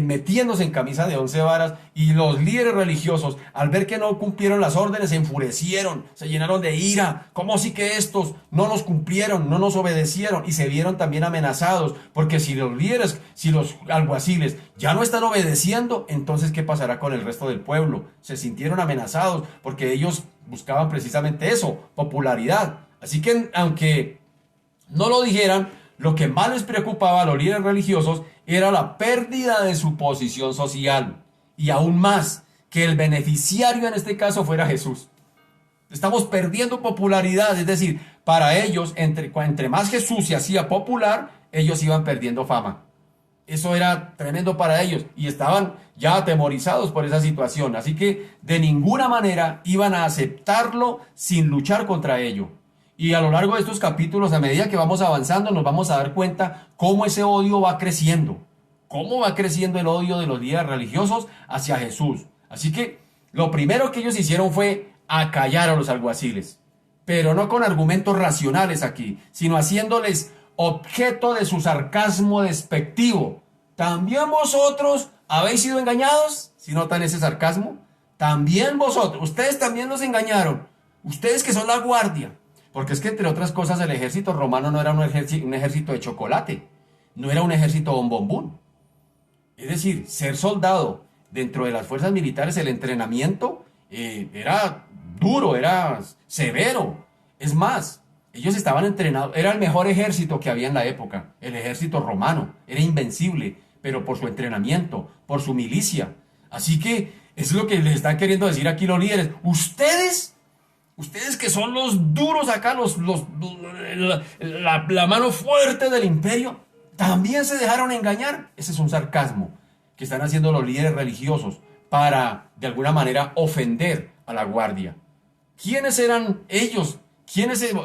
metiéndose en camisa de 11 varas, y los líderes religiosos, al ver que no cumplieron las órdenes, se enfurecieron, se llenaron de ira. ¿Cómo sí que estos no nos cumplieron, no nos obedecieron? Y se vieron también amenazados, porque si los alguaciles ya no están obedeciendo, entonces ¿qué pasará con el resto del pueblo? Se sintieron amenazados porque ellos buscaban precisamente eso, popularidad. Así que aunque no lo dijeran, lo que más les preocupaba a los líderes religiosos era la pérdida de su posición social, y aún más, que el beneficiario en este caso fuera Jesús. Estamos perdiendo popularidad, es decir, para ellos, entre más Jesús se hacía popular, ellos iban perdiendo fama. Eso era tremendo para ellos y estaban ya atemorizados por esa situación. Así que de ninguna manera iban a aceptarlo sin luchar contra ello. Y a lo largo de estos capítulos, a medida que vamos avanzando, nos vamos a dar cuenta cómo ese odio va creciendo. Cómo va creciendo el odio de los líderes religiosos hacia Jesús. Así que lo primero que ellos hicieron fue acallar a los alguaciles. Pero no con argumentos racionales aquí, sino haciéndoles objeto de su sarcasmo despectivo. ¿También vosotros habéis sido engañados? Si notan ese sarcasmo. También vosotros, ustedes también los engañaron. Ustedes que son la guardia. Porque es que entre otras cosas el ejército romano no era un ejército de chocolate. No era un ejército bombombún. Es decir, ser soldado dentro de las fuerzas militares, el entrenamiento era duro, era severo. Es más, ellos estaban entrenados, era el mejor ejército que había en la época, el ejército romano, era invencible, pero por su entrenamiento, por su milicia. Así que es lo que les están queriendo decir aquí los líderes. Ustedes que son los duros acá, la mano fuerte del imperio, también se dejaron engañar. Ese es un sarcasmo que están haciendo los líderes religiosos para, de alguna manera, ofender a la guardia. ¿Quiénes eran ellos?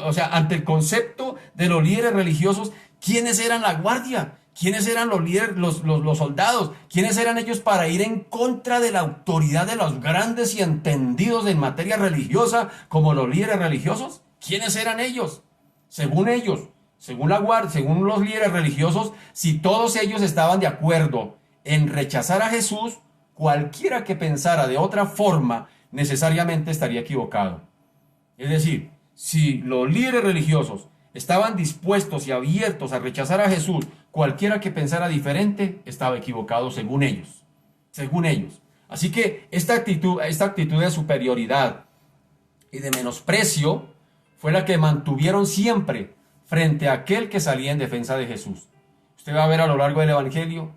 O sea, ante el concepto de los líderes religiosos, ¿quiénes eran la guardia? ¿Quiénes eran los líderes, los soldados? ¿Quiénes eran ellos para ir en contra de la autoridad de los grandes y entendidos en materia religiosa como los líderes religiosos? ¿Quiénes eran ellos? Según ellos, según la guardia, según los líderes religiosos, si todos ellos estaban de acuerdo en rechazar a Jesús, cualquiera que pensara de otra forma necesariamente estaría equivocado. Es decir, si los líderes religiosos estaban dispuestos y abiertos a rechazar a Jesús, cualquiera que pensara diferente estaba equivocado según ellos. Según ellos. Así que esta actitud de superioridad y de menosprecio fue la que mantuvieron siempre frente a aquel que salía en defensa de Jesús. Usted va a ver a lo largo del Evangelio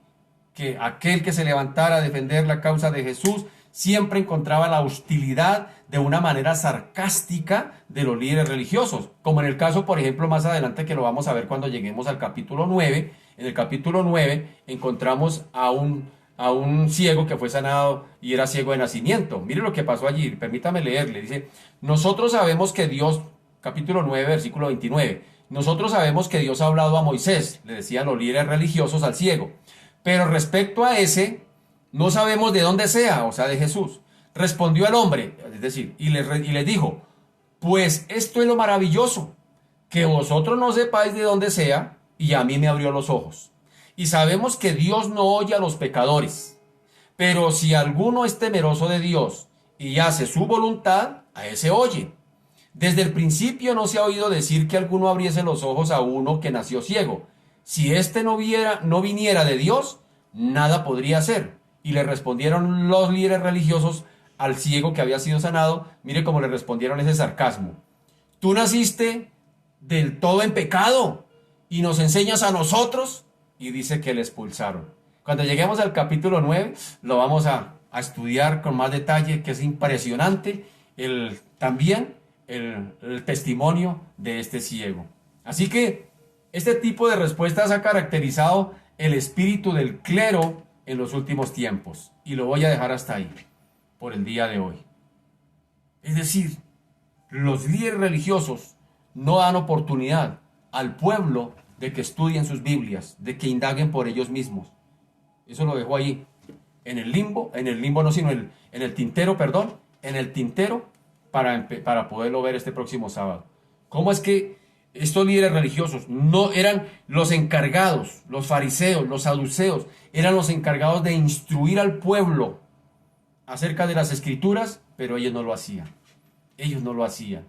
que aquel que se levantara a defender la causa de Jesús siempre encontraba la hostilidad de una manera sarcástica de los líderes religiosos, como en el caso, por ejemplo, más adelante que lo vamos a ver cuando lleguemos al capítulo 9. En el capítulo 9 encontramos a un ciego que fue sanado y era ciego de nacimiento. Mire lo que pasó allí, permítame leerle. Dice, nosotros sabemos que Dios, capítulo 9, versículo 29, nosotros sabemos que Dios ha hablado a Moisés, le decían los líderes religiosos al ciego, pero respecto a ese, no sabemos de dónde sea, o sea, de Jesús. Respondió el hombre, es decir, y le dijo, pues esto es lo maravilloso, que vosotros no sepáis de dónde sea, y a mí me abrió los ojos. Y sabemos que Dios no oye a los pecadores, pero si alguno es temeroso de Dios y hace su voluntad, a ese oye. Desde el principio no se ha oído decir que alguno abriese los ojos a uno que nació ciego. Si éste no viniera de Dios, nada podría hacer. Y le respondieron los líderes religiosos al ciego que había sido sanado. Mire cómo le respondieron ese sarcasmo. Tú naciste del todo en pecado y nos enseñas a nosotros. Y dice que le expulsaron. Cuando lleguemos al capítulo 9, lo vamos a estudiar con más detalle, que es impresionante también el testimonio de este ciego. Así que este tipo de respuestas ha caracterizado el espíritu del clero en los últimos tiempos. Y lo voy a dejar hasta ahí, por el día de hoy. Es decir, los líderes religiosos no dan oportunidad al pueblo de que estudien sus Biblias, de que indaguen por ellos mismos. Eso lo dejo ahí, en el limbo no, sino en el tintero, para poderlo ver este próximo sábado. ¿Cómo es que estos líderes religiosos no eran los encargados, los fariseos, los saduceos, eran los encargados de instruir al pueblo acerca de las escrituras, pero ellos no lo hacían? Ellos no lo hacían.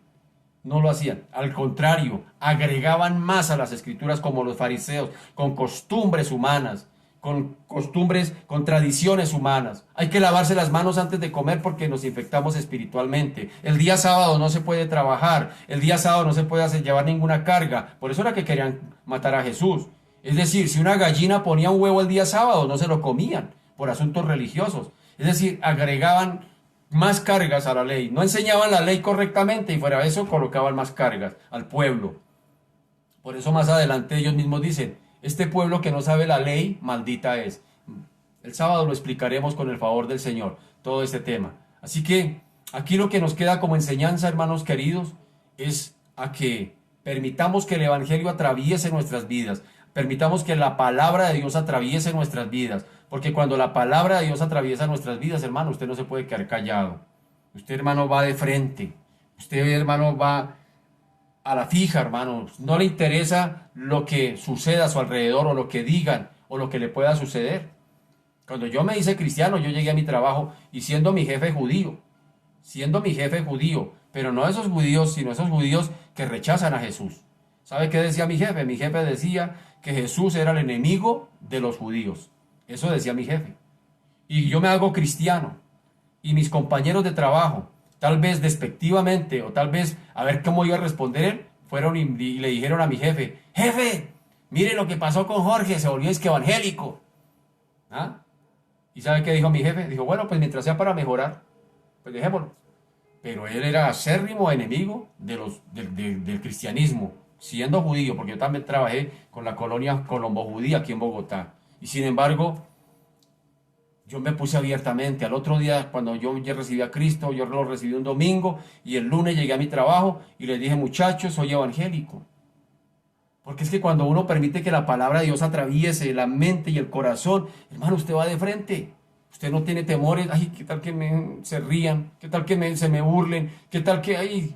No lo hacían. Al contrario, agregaban más a las escrituras como los fariseos, con costumbres humanas, con tradiciones humanas. Hay que lavarse las manos antes de comer porque nos infectamos espiritualmente. El día sábado no se puede trabajar. El día sábado no se puede llevar ninguna carga. Por eso era que querían matar a Jesús. Es decir, si una gallina ponía un huevo el día sábado, no se lo comían por asuntos religiosos. Es decir, agregaban más cargas a la ley. No enseñaban la ley correctamente y fuera de eso colocaban más cargas al pueblo. Por eso más adelante ellos mismos dicen, este pueblo que no sabe la ley, maldita es. El sábado lo explicaremos con el favor del Señor, todo este tema. Así que aquí lo que nos queda como enseñanza, hermanos queridos, es a que permitamos que el Evangelio atraviese nuestras vidas. Permitamos que la palabra de Dios atraviese nuestras vidas. Porque cuando la palabra de Dios atraviesa nuestras vidas, hermano, usted no se puede quedar callado. Usted, hermano, va de frente. Usted, hermano, va a la fija, hermano. No le interesa lo que suceda a su alrededor o lo que digan o lo que le pueda suceder. Cuando yo me hice cristiano, yo llegué a mi trabajo y siendo mi jefe judío, pero no esos judíos, sino esos judíos que rechazan a Jesús. ¿Sabe qué decía mi jefe? Mi jefe decía que Jesús era el enemigo de los judíos. Eso decía mi jefe. Y yo me hago cristiano. Y mis compañeros de trabajo, tal vez despectivamente o tal vez a ver cómo iba a responder él, fueron y le dijeron a mi jefe, jefe, mire lo que pasó con Jorge, se volvió evangélico. ¿Ah? ¿Y sabe qué dijo mi jefe? Dijo, bueno, pues mientras sea para mejorar, pues dejémoslo. Pero él era acérrimo enemigo del cristianismo, siendo judío, porque yo también trabajé con la colonia colombo-judía aquí en Bogotá. Y sin embargo, yo me puse abiertamente. Al otro día, cuando yo ya recibí a Cristo, yo lo recibí un domingo, y el lunes llegué a mi trabajo y les dije, muchachos, soy evangélico. Porque es que cuando uno permite que la palabra de Dios atraviese la mente y el corazón, hermano, usted va de frente. Usted no tiene temores. Ay, ¿qué tal que se rían? ¿Qué tal que se me burlen? ¿Qué tal que hay?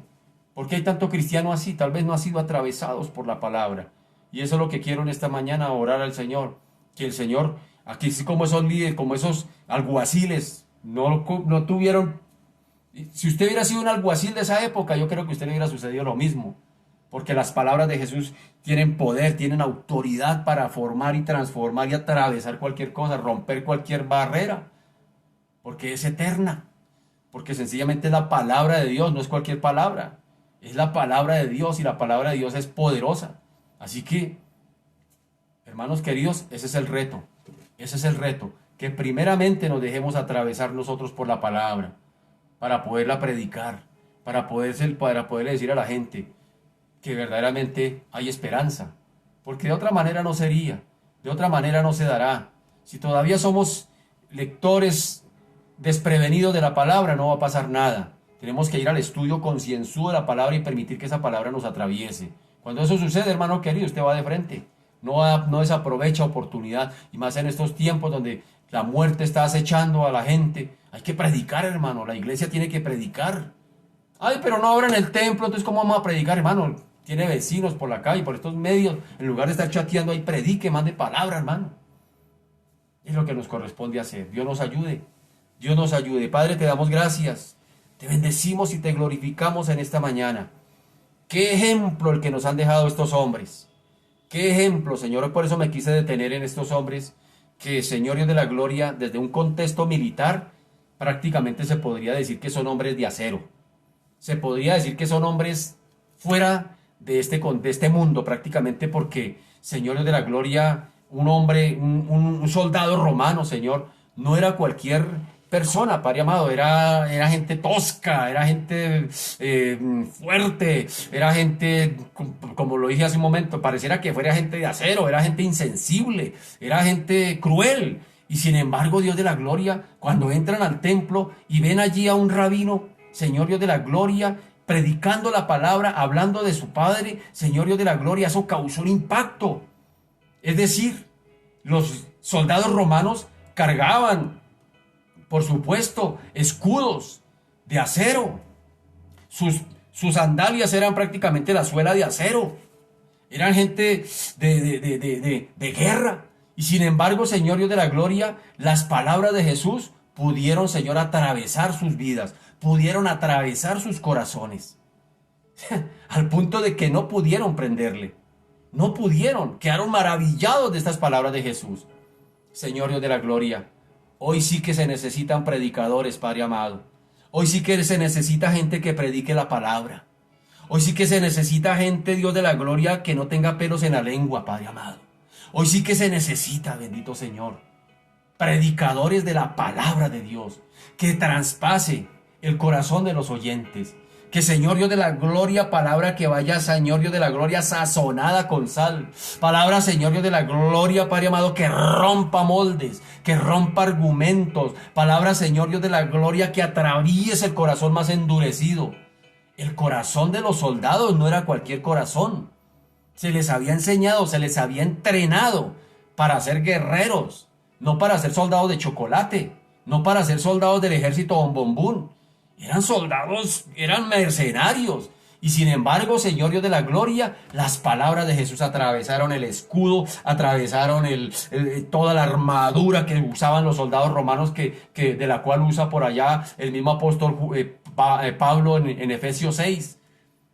¿Por qué hay tanto cristiano así? Tal vez no han sido atravesados por la palabra. Y eso es lo que quiero en esta mañana, orar al Señor. Que el Señor, aquí sí como esos líderes, como esos alguaciles, no tuvieron... Si usted hubiera sido un alguacil de esa época, yo creo que a usted le hubiera sucedido lo mismo. Porque las palabras de Jesús tienen poder, tienen autoridad para formar y transformar y atravesar cualquier cosa, romper cualquier barrera. Porque es eterna. Porque sencillamente es la palabra de Dios, no es cualquier palabra. Es la palabra de Dios y la palabra de Dios es poderosa. Así que, hermanos queridos, ese es el reto. Ese es el reto. Que primeramente nos dejemos atravesar nosotros por la palabra. Para poderla predicar. Para poderle decir a la gente que verdaderamente hay esperanza, porque de otra manera no sería, de otra manera no se dará. Si todavía somos lectores desprevenidos de la palabra, no va a pasar nada. Tenemos que ir al estudio concienzudo de la palabra y permitir que esa palabra nos atraviese. Cuando eso sucede, hermano querido, usted va de frente, no desaprovecha oportunidad, y más en estos tiempos donde la muerte está acechando a la gente. Hay que predicar, hermano, la iglesia tiene que predicar. Ay, pero no abran el templo, entonces ¿cómo vamos a predicar, hermano? Tiene vecinos por la calle, por estos medios, en lugar de estar chateando ahí, predique, mande palabra, hermano. Es lo que nos corresponde hacer. Dios nos ayude. Dios nos ayude. Padre, te damos gracias. Te bendecimos y te glorificamos en esta mañana. Qué ejemplo el que nos han dejado estos hombres. Qué ejemplo, Señor. Por eso me quise detener en estos hombres que, Señor Dios de la gloria, desde un contexto militar, prácticamente se podría decir que son hombres de acero. Se podría decir que son hombres fuera de este mundo prácticamente, porque, Señor de la gloria, un hombre, un soldado romano, Señor, no era cualquier persona, Padre amado, era gente tosca, era gente fuerte, era gente, como lo dije hace un momento, pareciera que fuera gente de acero, era gente insensible, era gente cruel. Y sin embargo, Dios de la gloria, cuando entran al templo y ven allí a un rabino, Señor Dios de la gloria, predicando la palabra, hablando de su Padre, Señor Dios de la gloria, eso causó un impacto. Es decir, los soldados romanos cargaban, por supuesto, escudos de acero. Sus sandalias eran prácticamente la suela de acero. Eran gente de guerra. Y sin embargo, Señor Dios de la gloria, las palabras de Jesús pudieron, Señor, atravesar sus vidas, pudieron atravesar sus corazones, al punto de que no pudieron prenderle, no pudieron, quedaron maravillados de estas palabras de Jesús. Señor Dios de la gloria, hoy sí que se necesitan predicadores, Padre amado, hoy sí que se necesita gente que predique la palabra, hoy sí que se necesita gente, Dios de la gloria, que no tenga pelos en la lengua, Padre amado, hoy sí que se necesita, bendito Señor, predicadores de la palabra de Dios, que traspase, el corazón de los oyentes. Que Señor Dios de la gloria, palabra que vaya, Señor Dios de la gloria, sazonada con sal. Palabra, Señor Dios de la gloria, Padre amado, que rompa moldes, que rompa argumentos. Palabra, Señor Dios de la gloria, que atraviese el corazón más endurecido. El corazón de los soldados no era cualquier corazón. Se les había enseñado, se les había entrenado para ser guerreros, no para ser soldados de chocolate, no para ser soldados del ejército bombombún. Eran soldados, eran mercenarios. Y sin embargo, Señor Dios de la gloria, las palabras de Jesús atravesaron el escudo, atravesaron toda la armadura que usaban los soldados romanos, de la cual usa por allá el mismo apóstol Pablo en Efesios 6.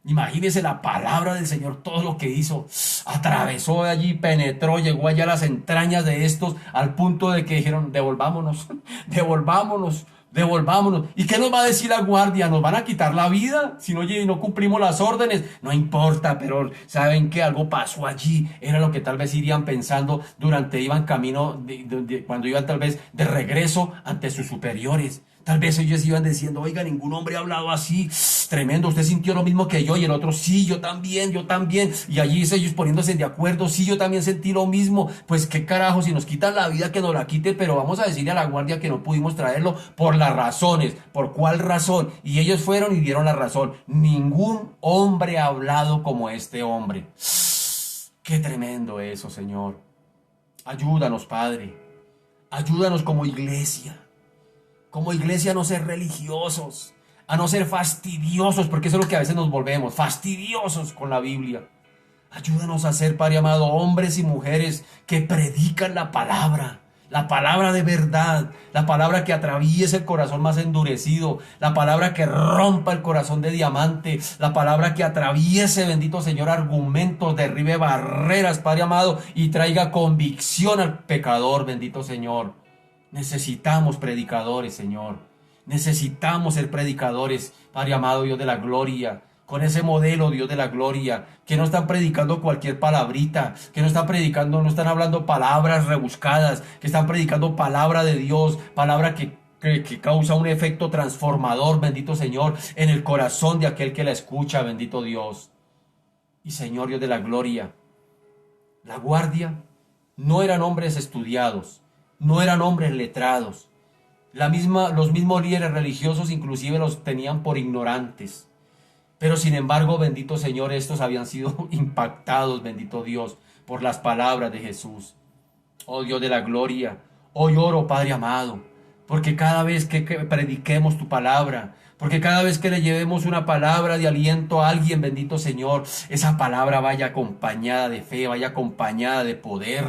Imagínese la palabra del Señor, todo lo que hizo, atravesó allí, penetró, llegó allá a las entrañas de estos, al punto de que dijeron, devolvámonos, devolvámonos, devolvámonos. ¿Y qué nos va a decir la guardia? ¿Nos van a quitar la vida si no cumplimos las órdenes? No importa, pero saben que algo pasó allí, era lo que tal vez irían pensando durante iban camino, cuando iban tal vez de regreso ante sus superiores. Tal vez ellos iban diciendo, oiga, ningún hombre ha hablado así, tremendo, usted sintió lo mismo que yo, y el otro, sí, yo también, y allí ellos poniéndose de acuerdo, sí, yo también sentí lo mismo, pues qué carajo, si nos quitan la vida, que nos la quite, pero vamos a decirle a la guardia que no pudimos traerlo por las razones. ¿Por cuál razón? Y ellos fueron y dieron la razón. Ningún hombre ha hablado como este hombre. Qué tremendo eso, Señor. Ayúdanos, Padre, ayúdanos como iglesia a no ser religiosos, a no ser fastidiosos, porque eso es lo que a veces nos volvemos, fastidiosos con la Biblia. Ayúdanos a ser, Padre amado, hombres y mujeres que predican la palabra de verdad, la palabra que atraviese el corazón más endurecido, la palabra que rompa el corazón de diamante, la palabra que atraviese, bendito Señor, argumentos, derribe barreras, Padre amado, y traiga convicción al pecador, bendito Señor. Necesitamos predicadores, Señor. Necesitamos ser predicadores, Padre amado, Dios de la gloria. Con ese modelo, Dios de la gloria, que no están predicando cualquier palabrita, que no están hablando palabras rebuscadas, que están predicando palabra de Dios, palabra que causa un efecto transformador, bendito Señor, en el corazón de aquel que la escucha, bendito Dios. Y Señor, Dios de la gloria, la guardia no eran hombres estudiados, no eran hombres letrados. Los mismos líderes religiosos inclusive los tenían por ignorantes. Pero sin embargo, bendito Señor, estos habían sido impactados, bendito Dios, por las palabras de Jesús. Oh Dios de la gloria, hoy oro, Padre amado, porque cada vez que prediquemos tu palabra, porque cada vez que le llevemos una palabra de aliento a alguien, bendito Señor, esa palabra vaya acompañada de fe, vaya acompañada de poder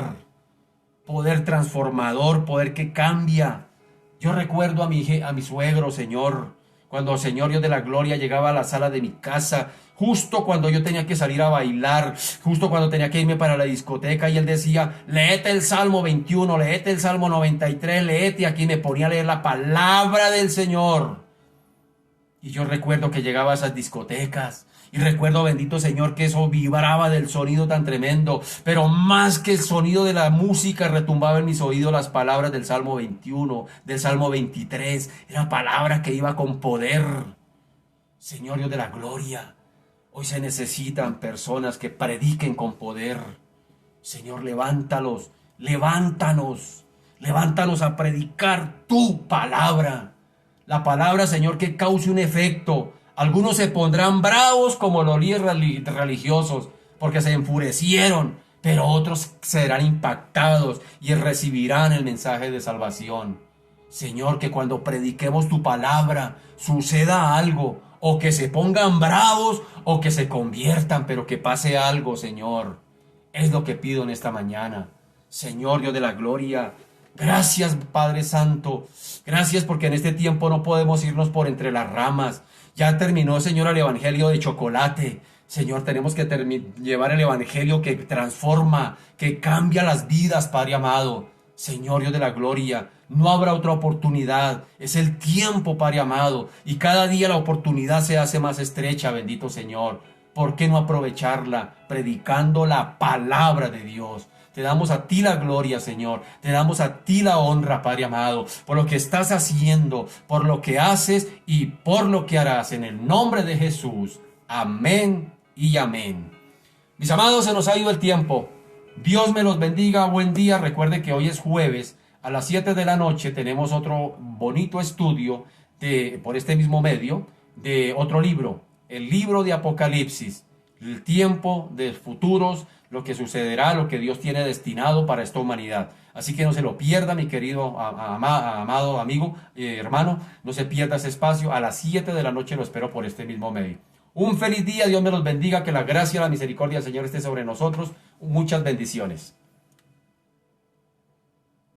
transformador, poder que cambia. Yo recuerdo a mi suegro, Señor, cuando, Señor Dios de la gloria, llegaba a la sala de mi casa, justo cuando yo tenía que salir a bailar, justo cuando tenía que irme para la discoteca, y él decía, léete el Salmo 21, léete el Salmo 93, léete, aquí me ponía a leer la palabra del Señor. Y yo recuerdo que llegaba a esas discotecas, y recuerdo, bendito Señor, que eso vibraba del sonido tan tremendo, pero más que el sonido de la música retumbaba en mis oídos las palabras del Salmo 21, del Salmo 23, era palabra que iba con poder. Señor Dios de la gloria, hoy se necesitan personas que prediquen con poder. Señor, levántanos a predicar tu palabra. La palabra, Señor, que cause un efecto. Algunos se pondrán bravos como los líderes religiosos porque se enfurecieron, pero otros serán impactados y recibirán el mensaje de salvación. Señor, que cuando prediquemos tu palabra suceda algo, o que se pongan bravos o que se conviertan, pero que pase algo, Señor. Es lo que pido en esta mañana. Señor Dios de la gloria, gracias, Padre Santo. Gracias porque en este tiempo no podemos irnos por entre las ramas. Ya terminó, Señor, el evangelio de chocolate. Señor, tenemos que llevar el evangelio que transforma, que cambia las vidas, Padre amado. Señor Dios de la gloria, no habrá otra oportunidad. Es el tiempo, Padre amado. Y cada día la oportunidad se hace más estrecha, bendito Señor. ¿Por qué no aprovecharla predicando la palabra de Dios? Te damos a ti la gloria, Señor. Te damos a ti la honra, Padre amado, por lo que estás haciendo, por lo que haces y por lo que harás. En el nombre de Jesús. Amén y amén. Mis amados, se nos ha ido el tiempo. Dios me los bendiga. Buen día. Recuerde que hoy es jueves. A las 7 de la noche tenemos otro bonito estudio por este mismo medio de otro libro. El libro de Apocalipsis. El tiempo de futuros, lo que sucederá, lo que Dios tiene destinado para esta humanidad. Así que no se lo pierda, mi querido amado amigo, hermano. No se pierda ese espacio. A las 7 de la noche lo espero por este mismo medio. Un feliz día, Dios me los bendiga, que la gracia y la misericordia del Señor esté sobre nosotros. Muchas bendiciones.